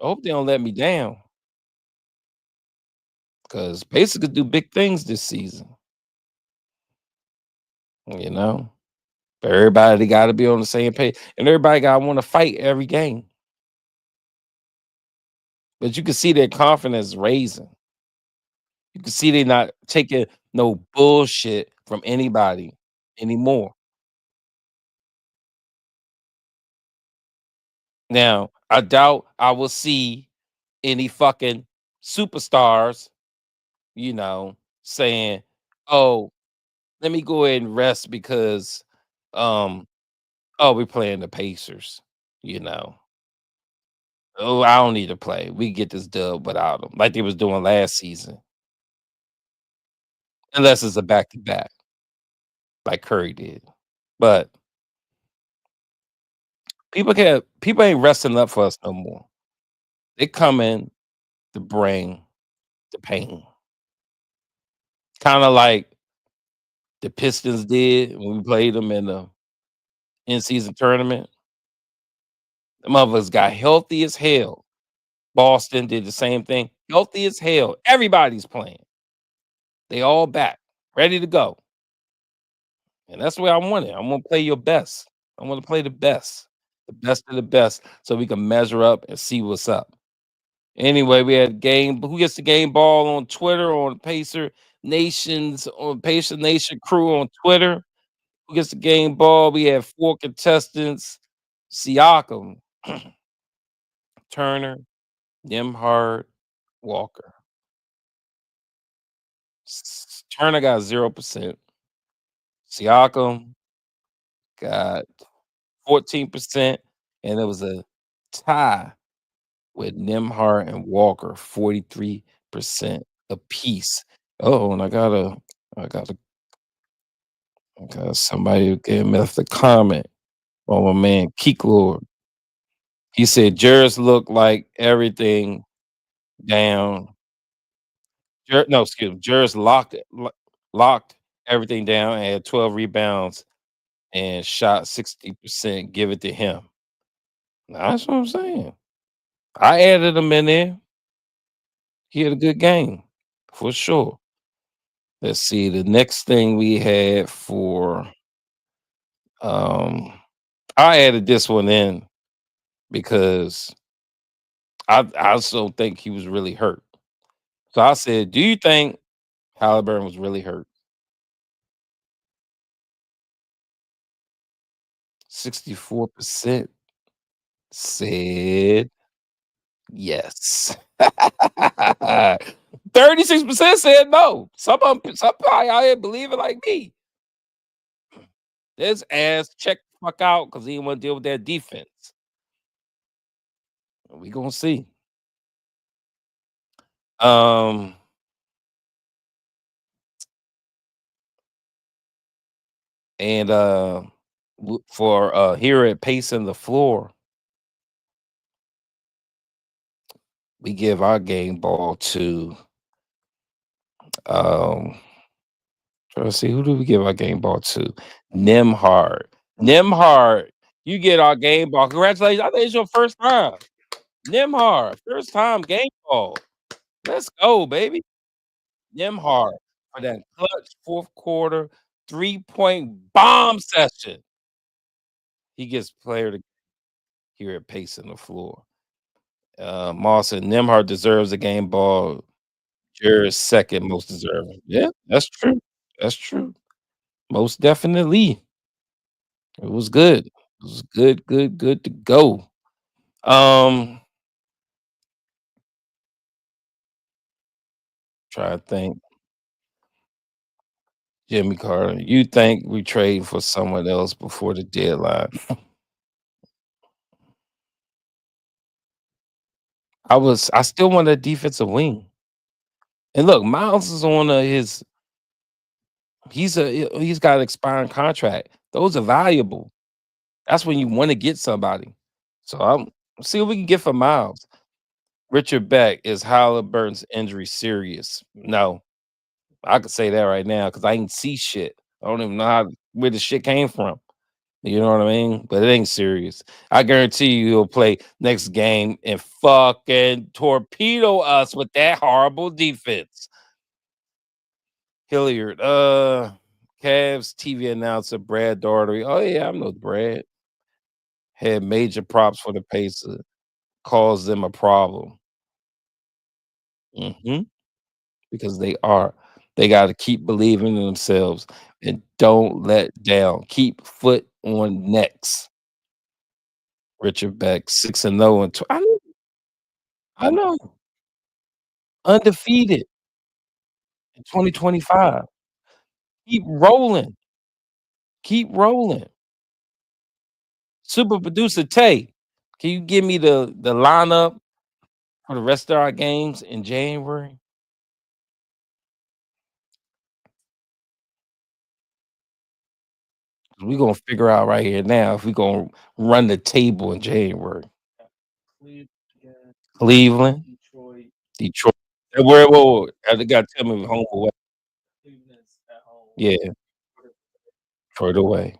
I hope they don't let me down because Pacers could do big things this season. You know, everybody got to be on the same page, and everybody got to want to fight every game. But you can see their confidence raising. You can see they're not taking no bullshit from anybody anymore. Now, I doubt I will see any fucking superstars, saying, "Oh, let me go ahead and rest because, um, oh, we're playing the Pacers." You know, oh, I don't need to play. We get this dub without them, like they was doing last season, unless it's a back to back, like Curry did. But people ain't resting up for us no more. They coming to bring the pain, kind of like the Pistons did when we played them in the in-season tournament. The motherfuckers got healthy as hell. Boston did the same thing. Healthy as hell. Everybody's playing. They all back, ready to go. And that's where I want it. I want to play your best. I want to play the best of the best, so we can measure up and see what's up. Anyway, we had game. Who gets the game ball on Twitter on Pacer Nation crew on Twitter? Who gets the game ball? We have four contestants: Siakam, Turner, Nimhard, Walker. Turner got 0%. Siakam got 14%, and it was a tie with Nimhart and Walker, 43% apiece. Oh, and I got somebody who left a comment on my man Keek Lord. He said Jers looked like everything down. No, excuse me. Jers locked everything down and had 12 rebounds and shot 60%. Give it to him. That's what I'm saying. I added him in there. He had a good game for sure. Let's see. The next thing we had for um I added this one in because I also think he was really hurt. So I said, "Do you think Haliburton was really hurt?" 64% said yes. 36% said no. Some probably out here believe it like me. This ass checked the fuck out because he didn't want to deal with that defense. We gonna see. Um, and for here at Pacing the Floor, we give our game ball to um trying to see who do we give our game ball to? Nimhard. Nimhard, you get our game ball. Congratulations. I think it's your first time. Nimhard, first time game ball. Let's go, baby. Nimhard for that clutch fourth quarter 3-point bomb session. He gets player to here at Pacing the Floor. Moss and Nimhard deserves a game ball. Jared's second most deserving. Yeah, that's true. That's true. Most definitely. It was good. It was good, good, good to go. Um, try to think. Jimmy Carter, you think we trade for someone else before the deadline? I still want a defensive wing. And look, Miles is on his he's got an expiring contract. Those are valuable. That's when you want to get somebody. So I'm see what we can get for Miles. Richard Beck, is Halliburton's injury serious? No, I could say that right now because I ain't see shit. I don't even know where the shit came from. You know what I mean? But it ain't serious. I guarantee you he'll play next game and fucking torpedo us with that horrible defense. Hilliard, Cavs TV announcer Brad Daugherty. Oh yeah, I know Brad. Had major props for the Pacers. Caused them a problem. Mhm. Because they are. They gotta keep believing in themselves and don't let down. Keep foot on necks. Richard Beck, 6-0 and I know. Undefeated in 2025. Keep rolling. Keep rolling. Super producer Tay, can you give me the lineup for the rest of our games in January? We're gonna figure out right here now if we're gonna run the table in January. Cleveland, Detroit. Whoa. You gotta tell me home or away. Yeah, Detroit away.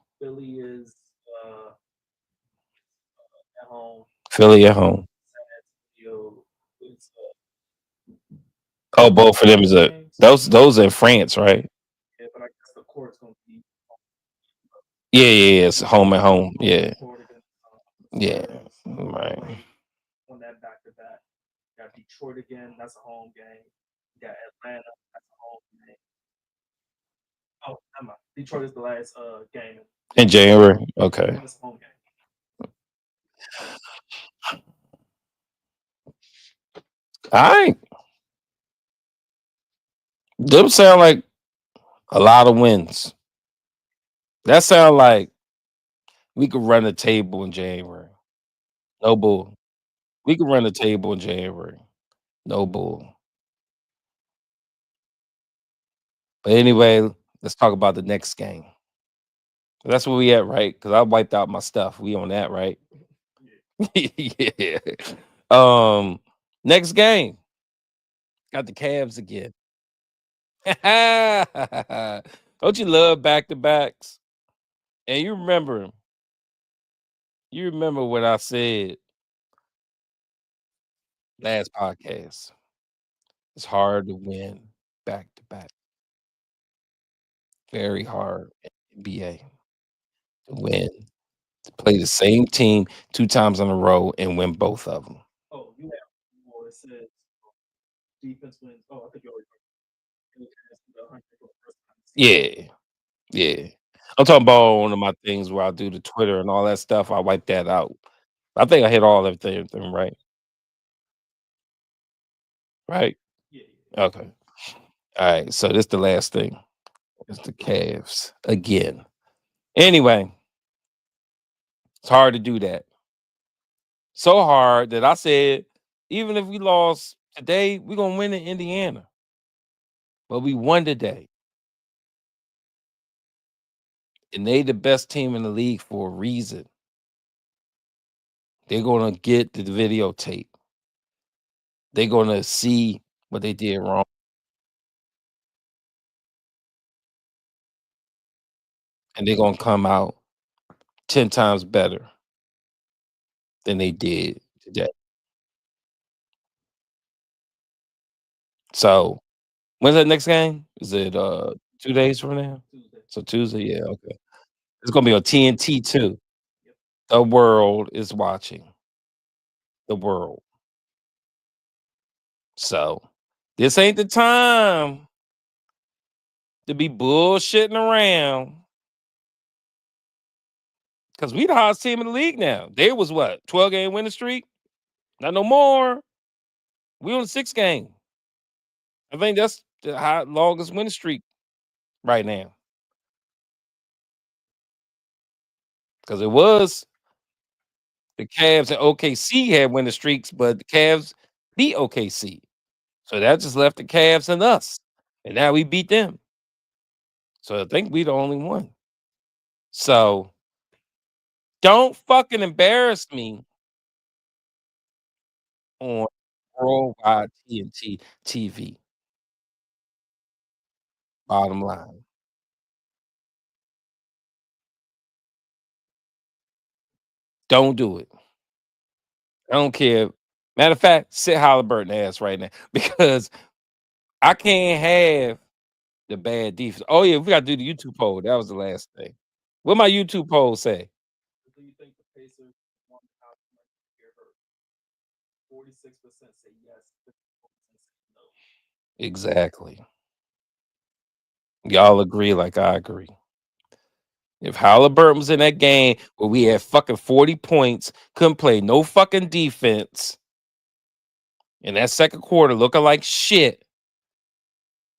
Philly at home. Oh, both of them is a those are in France, right? Yeah. It's home at home. Yeah. Yeah. Right. In January. Okay. All right. Them sound like a lot of wins. That sound like we could run a table in January. No bull. We could run a table in January. No bull. But anyway, let's talk about the next game. That's where we at, right? Because I wiped out my stuff. We on that, right? Yeah. Next game. Got the Cavs again. Don't you love back to backs? And you remember what I said Last podcast. It's hard to win back to back. Very hard in NBA to win. To play the same team 2 times in a row and win both of them. Yeah, yeah. I'm talking about one of my things where I do the Twitter and all that stuff, I wipe that out. I think I hit all everything right, right? Okay. Alright, so this the last thing. It's the Cavs again. Anyway, it's hard to do that. So hard that I said, even if we lost today, we're gonna win in Indiana. But we won today. And they the best team in the league for a reason. They're gonna get the videotape. They're gonna see what they did wrong, and they're gonna come out 10 times better than they did today. So, when's that next game? Is it 2 days from now? So Tuesday, yeah, okay. It's gonna be on TNT too. The world is watching. The world. So, this ain't the time to be bullshitting around because we the hottest team in the league now. They was what, 12-game winning streak? Not no more. We on the 6th game. I think that's the longest winning streak right now. Because it was the Cavs and OKC had winning streaks, but the Cavs beat OKC. So that just left the Cavs and us. And now we beat them. So I think we the only one. So don't fucking embarrass me on worldwide TNT TV. Bottom line. Don't do it. I don't care. Matter of fact, sit Haliburton ass right now because I can't have the bad defense. Oh yeah, we gotta do the YouTube poll. That was the last thing. What my YouTube poll say? Exactly. Y'all agree like I agree. If Halliburton was in that game where we had fucking 40 points, couldn't play no fucking defense in that second quarter looking like shit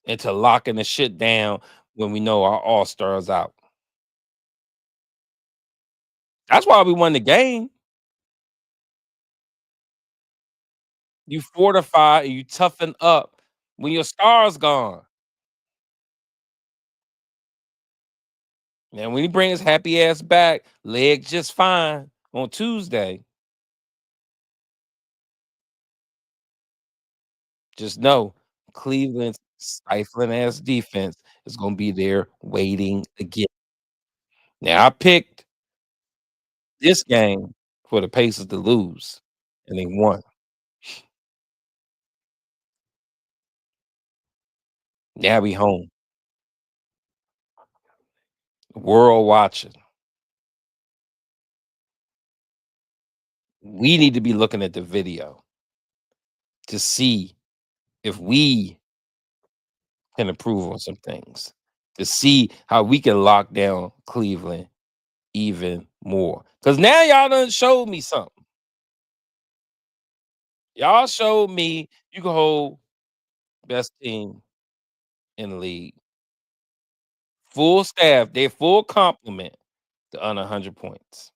into locking the shit down when we know our all-stars out. That's why we won the game. You fortify and you toughen up when your stars gone. And when he brings his happy ass back, leg just fine on Tuesday, just know Cleveland's stifling ass defense is gonna be there waiting again. Now I picked this game for the Pacers to lose, and they won. Now we home. World watching. We need to be looking at the video to see if we can improve on some things, to see how we can lock down Cleveland even more. Because now y'all done showed me something. Y'all showed me you can hold best team in the league. Full staff, their full complement to under 100 points.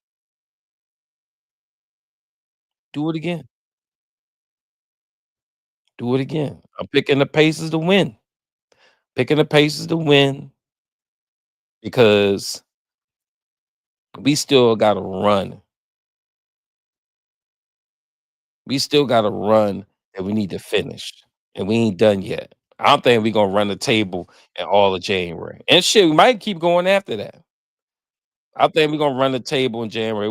Do it again. Do it again. I'm picking the Pacers to win. Picking the Pacers to win because we still got to run. We still got to run and we need to finish. And we ain't done yet. I don't think we're gonna run the table in all of January. And shit, we might keep going after that. I think we're gonna run the table in January.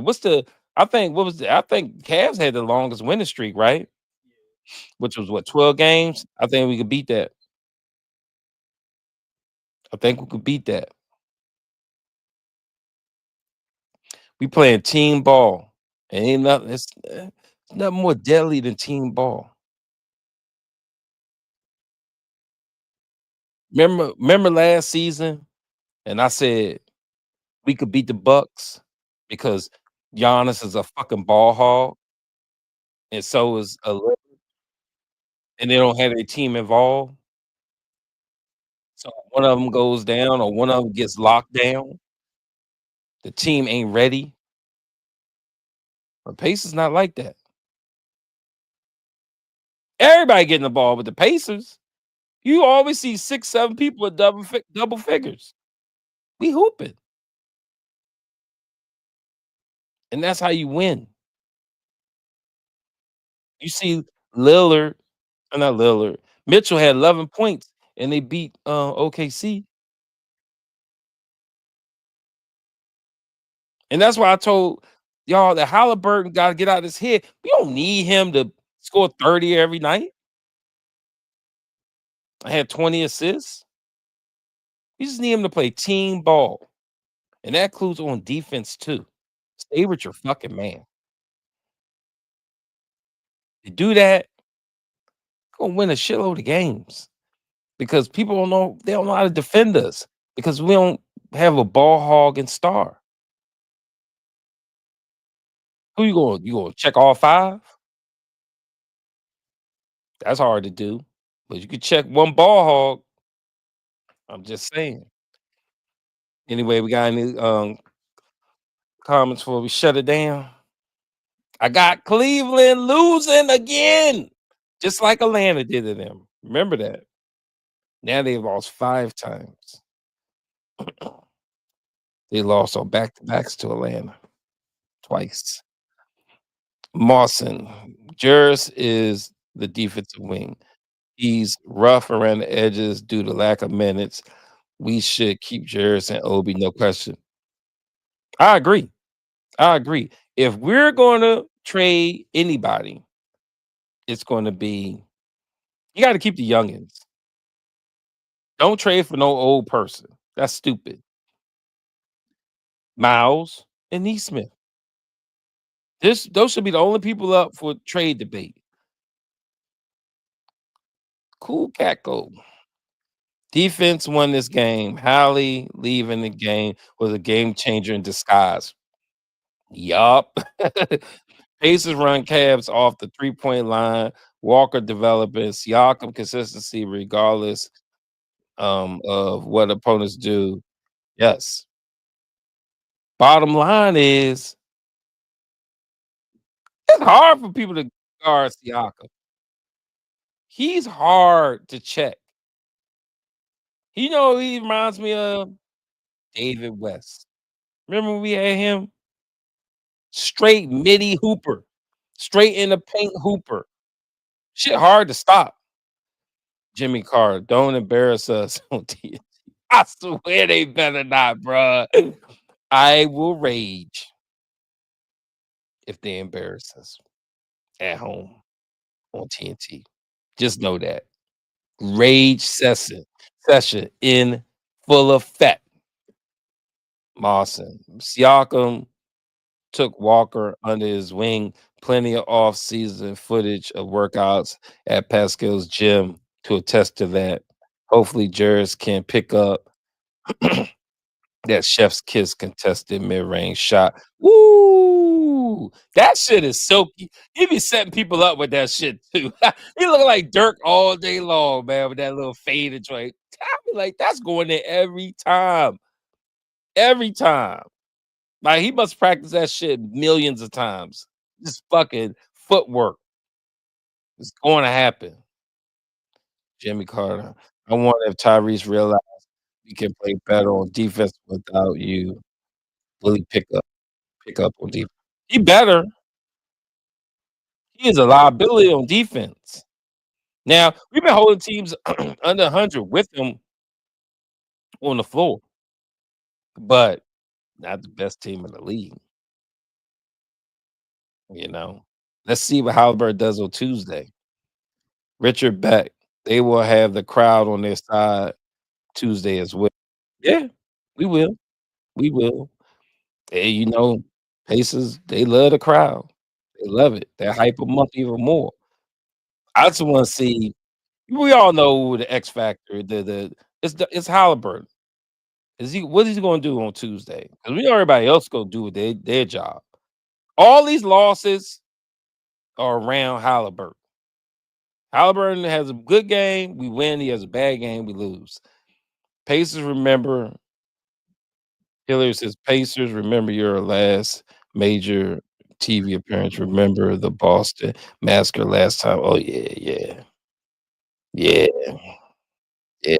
I think what was I think Cavs had the longest winning streak, right? which was what, 12 games? I think we could beat that. I think we could beat that. We playing team ball. And ain't nothing it's nothing more deadly than team ball. Remember last season, and I said we could beat the Bucks because Giannis is a fucking ball hog, and so is a and they don't have their team involved. So one of them goes down or one of them gets locked down, the team ain't ready. But Pacers not like that. Everybody getting the ball, but the Pacers, you always see 6, 7 people with double figures. We hooping, and that's how you win. You see Lillard, not Lillard, Mitchell had 11 points and they beat OKC. And that's why I told y'all that Haliburton got to get out of his head. We don't need him to score 30 every night. I had 20 assists. We just need him to play team ball. And that includes on defense too. Stay with your fucking man. You do that, you're gonna win a shitload of games. Because people don't know they don't know how to defend us because we don't have a ball hog and star. Who you gonna check all 5? That's hard to do. But you could check one ball hog. I'm just saying. Anyway, we got any comments before we shut it down? I got Cleveland losing again, just like Atlanta did to them. Remember that. Now they've lost 5 times. They lost on back to backs to Atlanta twice. Mawson, Juris is the defensive wing. He's rough around the edges due to lack of minutes. We should keep Juris and Obi, no question. I agree. I agree. If we're going to trade anybody, it's going to be you got to keep the youngins. Don't trade for no old person. That's stupid. Miles and Neesmith. Those should be the only people up for trade debate. Cool cat go. Defense won this game. Hallie leaving the game was a game changer in disguise. Yup. Pacers run Cavs off the 3-point line. Walker developing Siakam consistency regardless of what opponents do. Yes. Bottom line is it's hard for people to guard Siakam. He's hard to check. He reminds me of David West. Remember when we had him? Straight midi hooper, straight in the paint hooper. Shit hard to stop. Jimmy Carter, don't embarrass us on TNT. I swear they better not, bruh. I will rage if they embarrass us at home on TNT. Just know that. Rage session in full effect. Mawson. Siakam took Walker under his wing. Plenty of off-season footage of workouts at Pascal's gym to attest to that. Hopefully, Jers can pick up that chef's kiss contested mid-range shot. Woo! That shit is silky. He be setting people up with that shit too. He look like Dirk all day long, man, with that little faded joint. I be like, that's going there every time. Every time. Like he must practice that shit millions of times. This fucking footwork is going to happen. Jimmy Carter. I wonder if Tyrese realized he can play better on defense without you. Will he pick up on defense? He better. He is a liability on defense. Now we've been holding teams under 100 with him on the floor, but not the best team in the league. You know, let's see what Haliburton does on Tuesday. Richard Beck. They will have the crowd on their side Tuesday as well. Yeah, we will. We will. And Pacers, they love the crowd. They love it. They hype them up even more. I just want to see. We all know the X factor. It's Haliburton. What is he going to do on Tuesday? Because we know everybody else going to do their job. All these losses are around Haliburton. Haliburton has a good game, we win. He has a bad game, we lose. Pacers remember. Hillary says, Pacers, remember your last major TV appearance. Remember the Boston Massacre last time. Oh, yeah, yeah, yeah, yeah,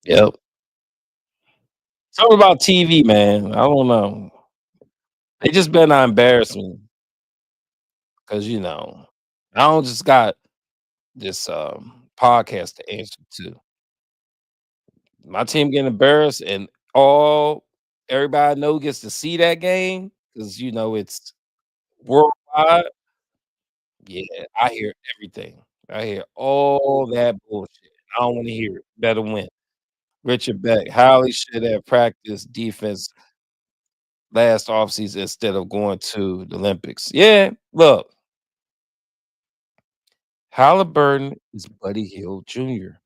yep. Something about TV, man. I don't know. They just better not embarrass me because, I don't just got this podcast to answer to. My team getting embarrassed and all everybody I know gets to see that game because, it's worldwide. Yeah, I hear everything. I hear all that bullshit. I don't wanna hear it. Better win. Richard Beck, Holly should have practiced defense last offseason instead of going to the Olympics. Yeah, look, Halliburton is Buddy Hield Jr.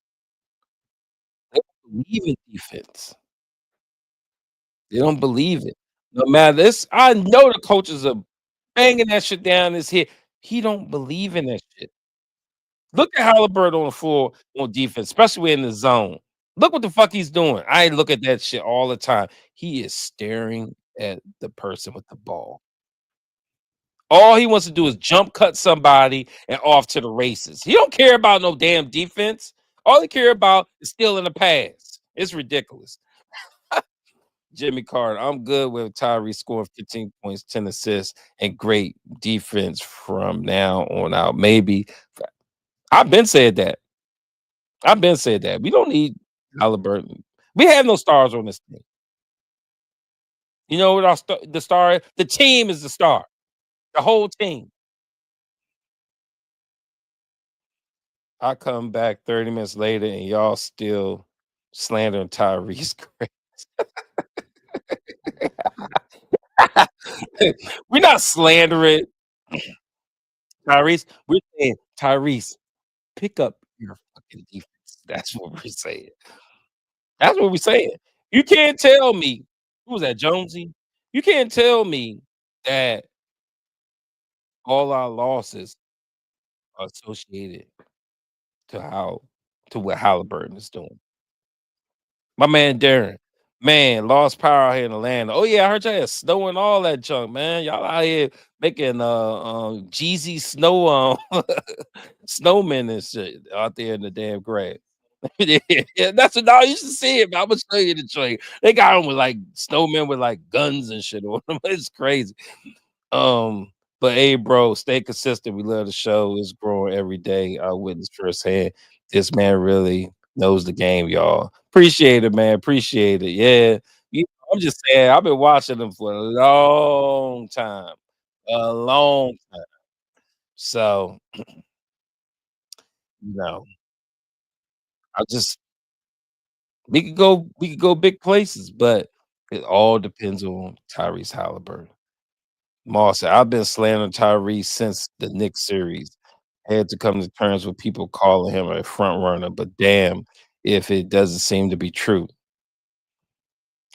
They don't believe in defense. They don't believe it. No matter this, I know the coaches are banging that shit down his head. He don't believe in that shit. Look at Halliburton on the floor on defense, especially in the zone. Look what the fuck he's doing. I look at that shit all the time. He is staring at the person with the ball. All he wants to do is jump cut somebody and off to the races. He don't care about no damn defense. All he care about is stealing the pass. It's ridiculous. Jimmy Carter, I'm good with Tyrese scoring 15 points, 10 assists, and great defense from now on out. Maybe I've been said that. I've been said that. We don't need Halliburton. We have no stars on this team. You know what the star is? The team is the star. The whole team. I come back 30 minutes later and y'all still slandering Tyrese Gray. We're not slandering Tyrese. We're saying, Tyrese, pick up your fucking defense. That's what we're saying. That's what we're saying. You can't tell me who was that, Jonesy? You can't tell me that all our losses are associated to what Halliburton is doing. My man Darren, man, lost power out here in Atlanta. Oh yeah, I heard y'all had snow and all that junk, man. Y'all out here making Jeezy snow snowmen and shit out there in the damn grass. Yeah, yeah, that's what I used to see it. I'm gonna show you the trade. They got them with like snowmen with like guns and shit on them. It's crazy. But hey, bro, stay consistent. We love the show. It's growing every day. I witness firsthand. This man really knows the game, y'all. Appreciate it, man. Appreciate it. Yeah. I'm just saying, I've been watching them for a long time. A long time. So, you know, I just we could go big places, but it all depends on Tyrese Halliburton. Moss said, I've been slandering Tyrese since the Knicks series. Had to come to terms with people calling him a front runner, but damn if it doesn't seem to be true.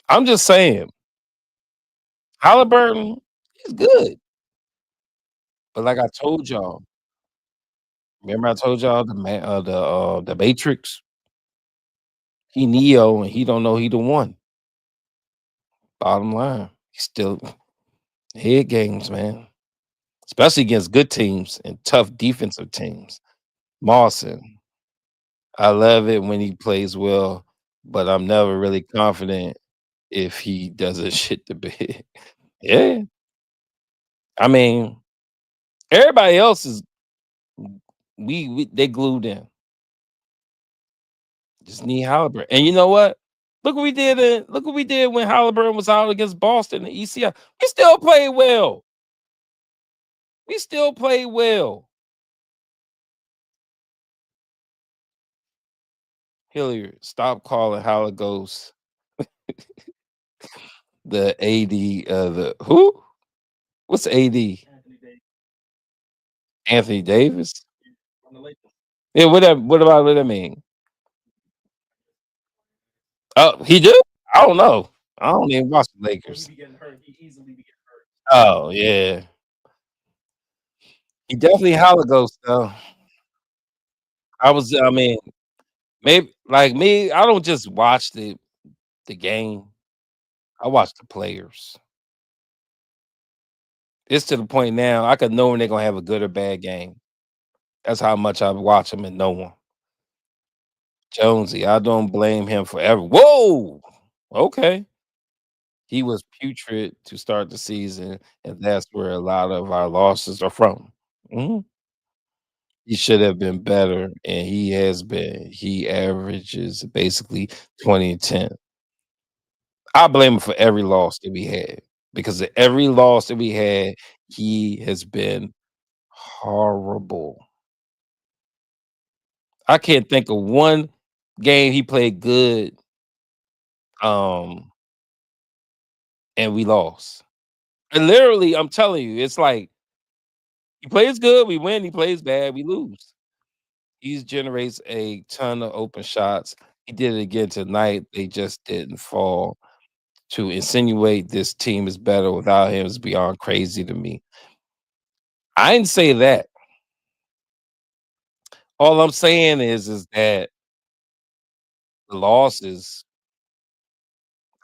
I'm just saying, Halliburton, he's good. But like I told y'all, remember I told y'all the Matrix, he Neo and he don't know he the one. Bottom line. He's still head games, man. Especially against good teams and tough defensive teams. Mawson, I love it when he plays well, but I'm never really confident if he doesn't shit the bed. Yeah. I mean, everybody else is we they glued in. Just need Haliburton. And you know what? Look what we did when Haliburton was out against Boston and ECI. We still played well. We still played well. Hilliard, stop calling Halagos the AD of the who? What's AD? Anthony Davis? Yeah, what that mean? Oh, he do? I don't know. I don't even watch the Lakers. Oh, yeah. He definitely Halagos though. I mean, maybe like me, I don't just watch the game. I watch the players. It's to the point now I could know when they're gonna have a good or bad game. That's how much I watch them and know them. Jonesy, I don't blame him for ever. Whoa! Okay. He was putrid to start the season, and that's where a lot of our losses are from. Mhm. He should have been better, and he has been. He averages basically 20 and 10. I blame him for every loss that we had because of every loss that we had, he has been horrible. I can't think of one game he played good, um, and we lost. And literally, I'm telling you, it's like he plays good, we win. He plays bad, we lose. He generates a ton of open shots. He did it again tonight. They just didn't fall. To insinuate this team is better without him is beyond crazy to me. I didn't say that. All I'm saying is that the losses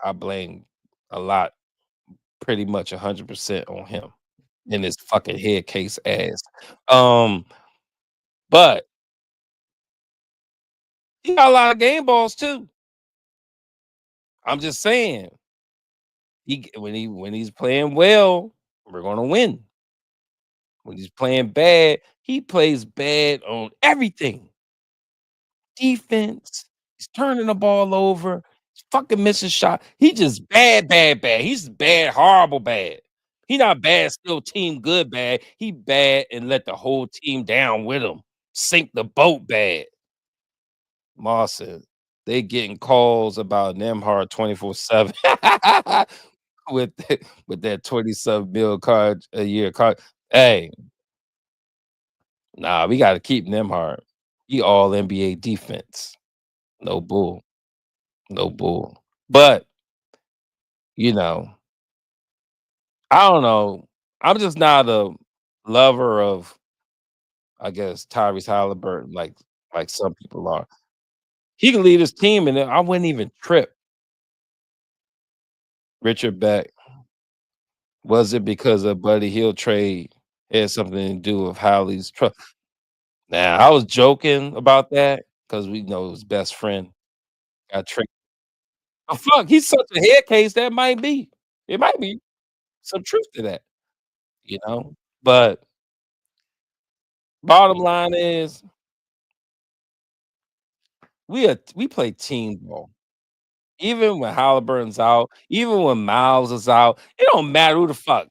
I blame a lot, pretty much 100% on him and his fucking head case ass. Um, but he got a lot of game balls too. I'm just saying, when he's playing well, we're gonna win. When he's playing bad, he plays bad on everything. Defense, he's turning the ball over, he's fucking missing shot. He just bad, bad, bad. He's bad, horrible bad. He not bad, still team good bad. He bad and let the whole team down with him. Sink the boat bad. Mawson, they getting calls about Nemhard 24/7 with with that 27 mil card a year card. Hey, nah, we gotta keep Nemhard. He all NBA defense. No bull. No bull. But, you know, I don't know. I'm just not a lover of, I guess, Tyrese Haliburton like some people are. He can lead his team, and I wouldn't even trip. Richard Beck. Was it because of Buddy Hield trade had something to do with Howley's trust? Now, I was joking about that because we know his best friend got traded. Oh, fuck, he's such a head case that might be. It might be some truth to that, you know? But bottom line is we play team ball. Even when Halliburton's out, even when Miles is out, it don't matter who the fuck.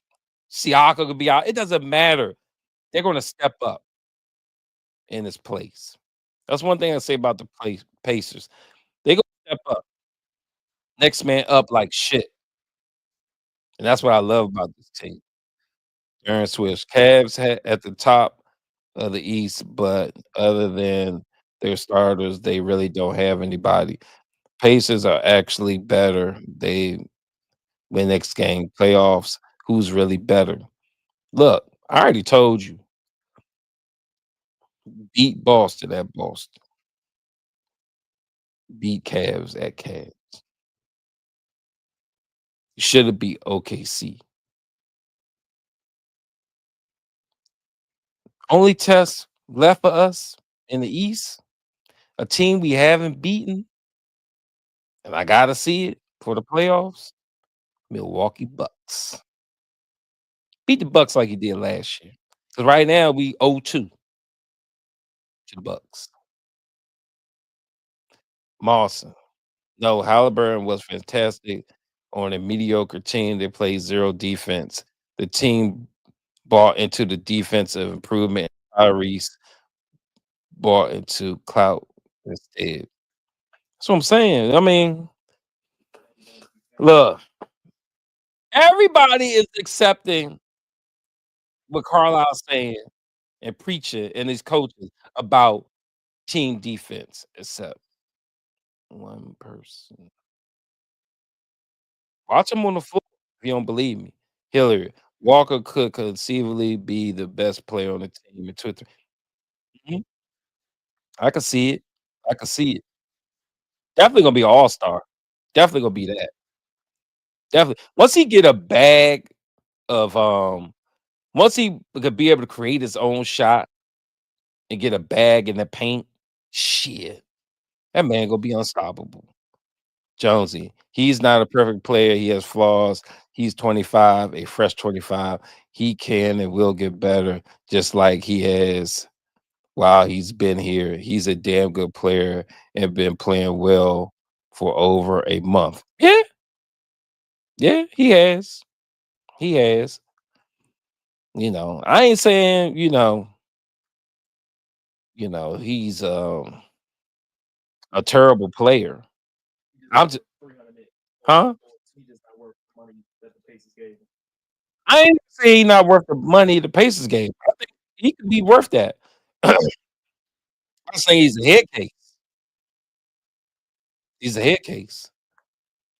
Siaka could be out. It doesn't matter. They're gonna step up in his place. That's one thing I say about the Pacers. They gonna step up. Next man up like shit. And that's what I love about this team. Aaron Swift. Cavs at the top of the East, but other than their starters, they really don't have anybody. Pacers are actually better. They win next game, playoffs. Who's really better? Look, I already told you. Beat Boston at Boston. Beat Cavs at Cavs. Should have beat OKC. Only test left for us in the East, a team we haven't beaten, and I gotta see it for the playoffs. Milwaukee Bucks. Beat the Bucks like you did last year. Because right now we 0-2 to the Bucks. Mawson. No, Halliburton was fantastic on a mediocre team that plays zero defense. The team bought into the defensive improvement. Tyrese bought into clout instead. That's what I'm saying. I mean, look, everybody is accepting what Carlisle's saying and preaching and his coaches about team defense, except one person. Watch him on the floor if you don't believe me. Hillary, Walker could conceivably be the best player on the team in 2 or 3. Mhm. I can see it. I can see it. Definitely gonna be an all-star. Definitely gonna be that. Definitely. Once he get a bag of, once he could be able to create his own shot and get a bag in the paint, shit, that man gonna be unstoppable. Jonesy, he's not a perfect player, he has flaws. He's 25, a fresh 25. He can and will get better just like he has while he's been here. He's a damn good player and been playing well for over a month. Yeah, yeah, he has. He has. I ain't saying, he's a terrible player. I'm just, huh? I ain't saying he not worth the money the Pacers gave. I think he could be worth that. I'm saying he's a head case. He's a head case,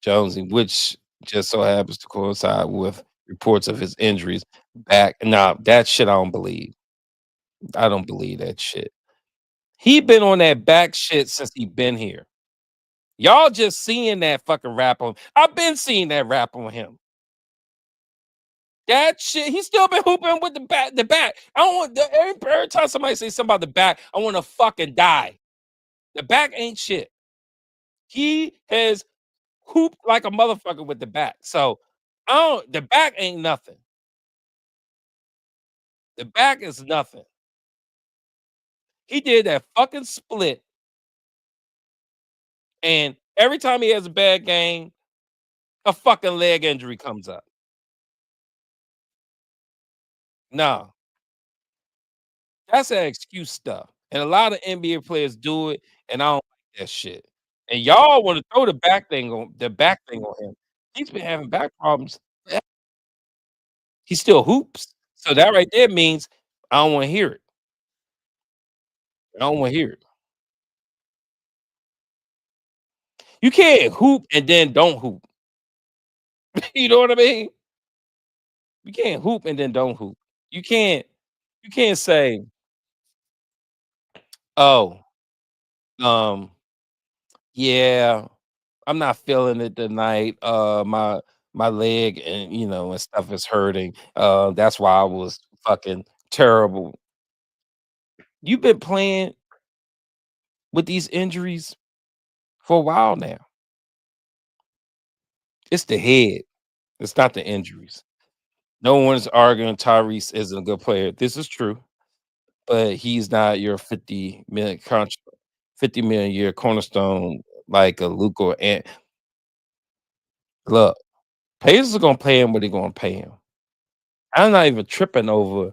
Jonesy, which just so happens to coincide with reports of his injuries back. Nah, that shit I don't believe. I don't believe that shit. He been on that back shit since he been here. Y'all just seeing that fucking rap on. I've been seeing that rap on him. That shit, he still been hooping with the back. The back. I don't want every time somebody say something about the back, I want to fucking die. The back ain't shit. He has hooped like a motherfucker with the back. So I don't. The back ain't nothing. The back is nothing. He did that fucking split, and every time he has a bad game, a fucking leg injury comes up. No, that's that excuse stuff. And a lot of NBA players do it, and I don't like that shit. And y'all want to throw the back thing on him. He's been having back problems. He still hoops. So that right there means I don't want to hear it. I don't want to hear it. You can't hoop and then don't hoop. You know what I mean? You can't hoop and then don't hoop. You can't you can't say, "Oh, um, yeah, I'm not feeling it tonight. My leg and and stuff is hurting. That's why I was fucking terrible." You've been playing with these injuries for a while now. It's the head. It's not the injuries. No one's arguing Tyrese isn't a good player. This is true, but he's not your 50 million a year cornerstone like a Luka. And look, Pacers are gonna pay him what they're gonna pay him. I'm not even tripping over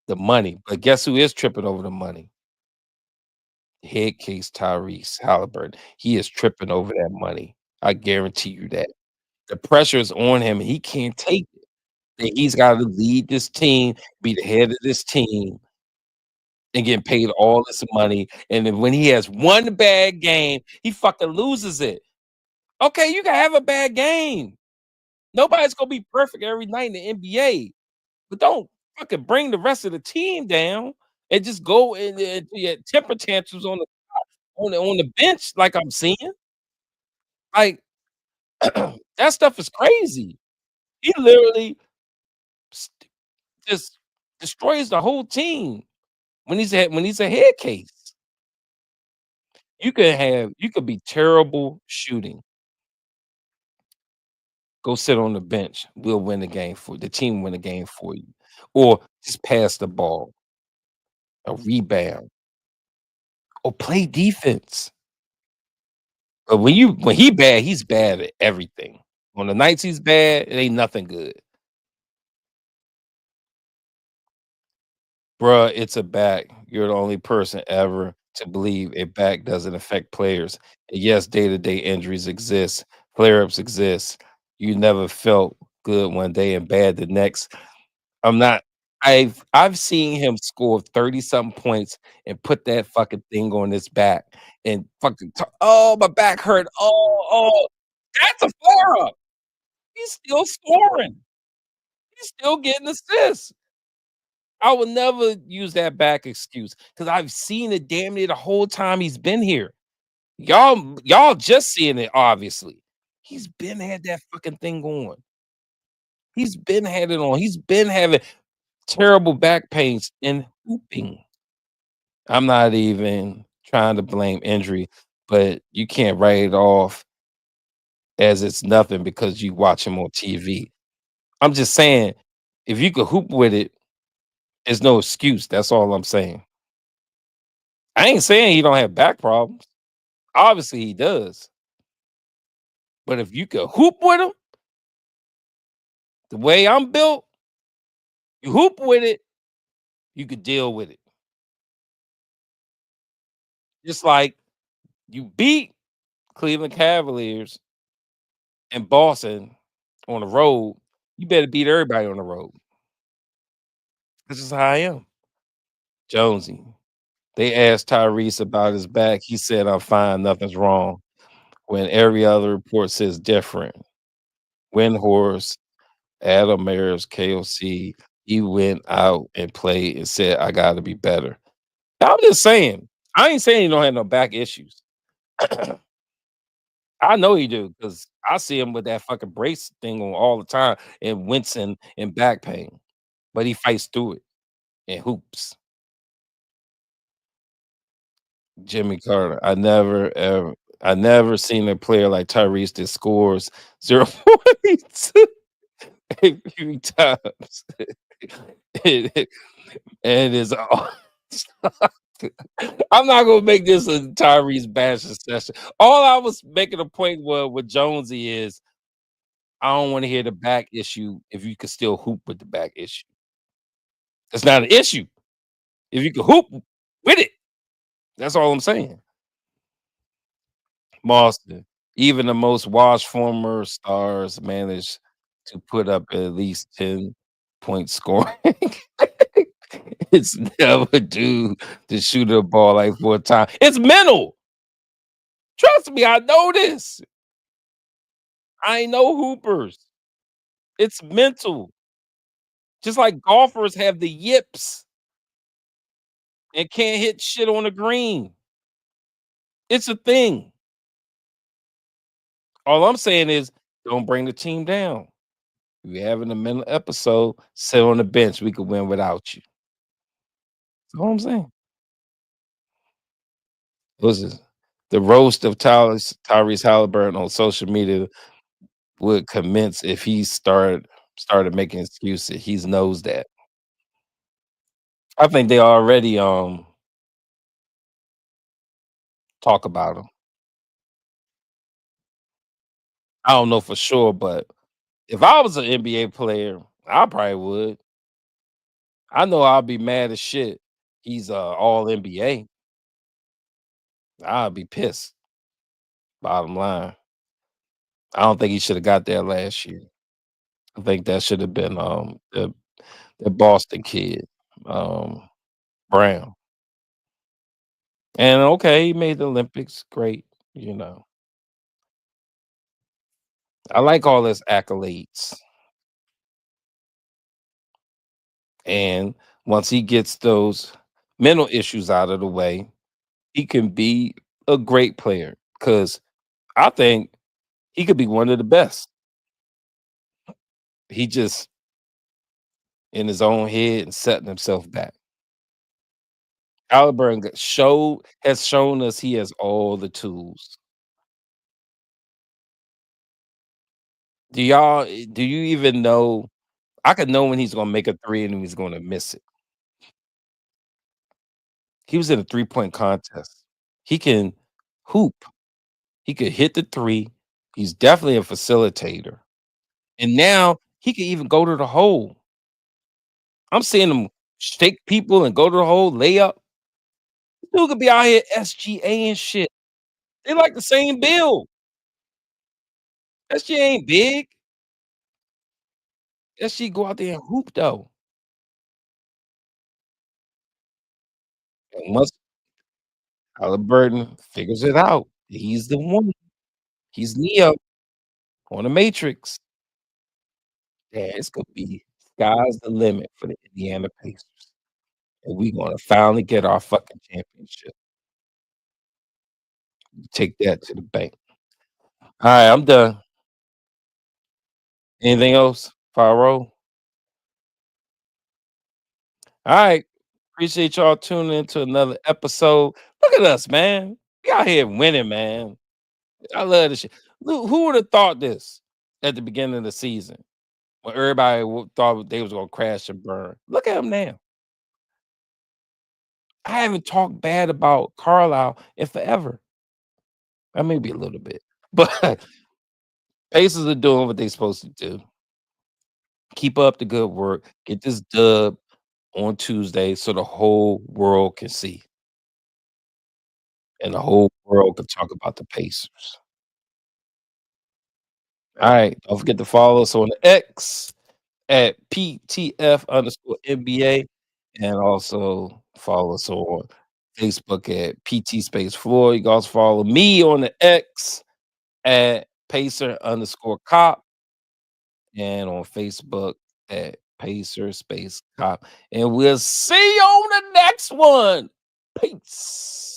the money, but guess who is tripping over the money? Head case Tyrese Haliburton. He is tripping over that money. I guarantee you that. The pressure is on him. He can't take it. That he's got to lead this team, be the head of this team, and getting paid all this money. And then when he has one bad game, he fucking loses it. Okay, you can have a bad game. Nobody's gonna be perfect every night in the NBA, but don't fucking bring the rest of the team down and just go and do your temper tantrums on the bench like I'm seeing. Like that stuff is crazy. He literally st- just destroys the whole team when he's a head case. You could be terrible shooting. Go sit on the bench. We'll win the game for the team win the game for you. Or just pass the ball, a rebound, or play defense. But when he bad, he's bad at everything. On the nights he's bad, it ain't nothing good. Bruh, it's a back. You're the only person ever to believe a back doesn't affect players. And yes, day-to-day injuries exist, flare-ups exist. You never felt good one day and bad the next. I'm not I've seen him score 30 something points and put that fucking thing on his back and fucking "Oh, my back hurt. Oh." That's a flare-up. He's still scoring. He's still getting assists. I will never use that back excuse because I've seen it damn near the whole time he's been here. Y'all just seeing it, obviously. He's been had that fucking thing on. He's been had it on. He's been having terrible back pains and hooping. I'm not even trying to blame injury, but you can't write it off as it's nothing because you watch him on TV. I'm just saying, if you could hoop with it, it's no excuse. That's all I'm saying. I ain't saying he don't have back problems. Obviously, he does. But if you could hoop with him the way I'm built, you hoop with it, you could deal with it. Just like you beat Cleveland Cavaliers in Boston on the road, you better beat everybody on the road. This is how I am. Jonesy. They asked Tyrese about his back. He said, "I'm fine, nothing's wrong." When every other report says different. Windhorse, Adam Ayers, KOC, he went out and played and said, "I gotta be better." I'm just saying. I ain't saying he don't have no back issues. I know he do because I see him with that fucking brace thing on all the time and wincing and back pain, but he fights through it and hoops. Jimmy Carter. I never seen a player like Tyrese that scores 0 points a few times. And and it's all I'm not gonna make this a Tyrese bashing session. All I was making a point with Jonesy is I don't want to hear the back issue if you could still hoop with the back issue. It's not an issue. If you can hoop with it, that's all I'm saying. Boston. Even the most washed former stars manage to put up at least 10 points scoring. It's never due to shoot a ball like 4 times. It's mental. Trust me, I know this. I ain't no hoopers. It's mental. Just like golfers have the yips and can't hit shit on the green. It's a thing. All I'm saying is don't bring the team down. We having a mental episode, sit on the bench. We could win without you. That's all I'm saying. Listen, the roast of Tyrese Haliburton on social media would commence if he started making excuses. He knows that. I think they already talk about him. I don't know for sure, but if I was an NBA player, I probably would. I know I'll be mad as shit. He's all NBA. I'll be pissed. Bottom line. I don't think he should have got there last year. I think that should have been the Boston kid, um, Brown. And okay, he made the Olympics. Great, you know. I like all his accolades. And once he gets those mental issues out of the way, he can be a great player. Because I think he could be one of the best. He just in his own head and setting himself back. Halliburton has shown us he has all the tools. Do you even know I could know when he's gonna make a three and when he's gonna miss it. He was in a three-point contest. He can hoop. He could hit the three. He's definitely a facilitator. And now he can even go to the hole. I'm seeing him shake people and go to the hole, layup. Dude could be out here SGA and shit. They like the same build. SGA ain't big. SGA go out there and hoop though. And once Haliburton figures it out, he's the one. He's Neo on the Matrix. Yeah, it's gonna be sky's the limit for the Indiana Pacers, and we gonna finally get our fucking championship. Take that to the bank. Alright, I'm done. Anything else? Pyro? Alright. Appreciate y'all tuning in to another episode. Look at us, man. We out here winning, man. I love this shit. Who would have thought this at the beginning of the season when everybody thought they was gonna crash and burn? Look at them now. I haven't talked bad about Carlisle in forever. I maybe a little bit, but Pacers are doing what they supposed to do. Keep up the good work. Get this dub on Tuesday so the whole world can see and the whole world can talk about the Pacers. All right. Don't forget to follow us on X at PTF_NBA and also follow us on Facebook at PT Space Floor. You can also follow me on the X at Pacer_Cop and on Facebook at Pacer Space Cop. And we'll see you on the next one. Peace.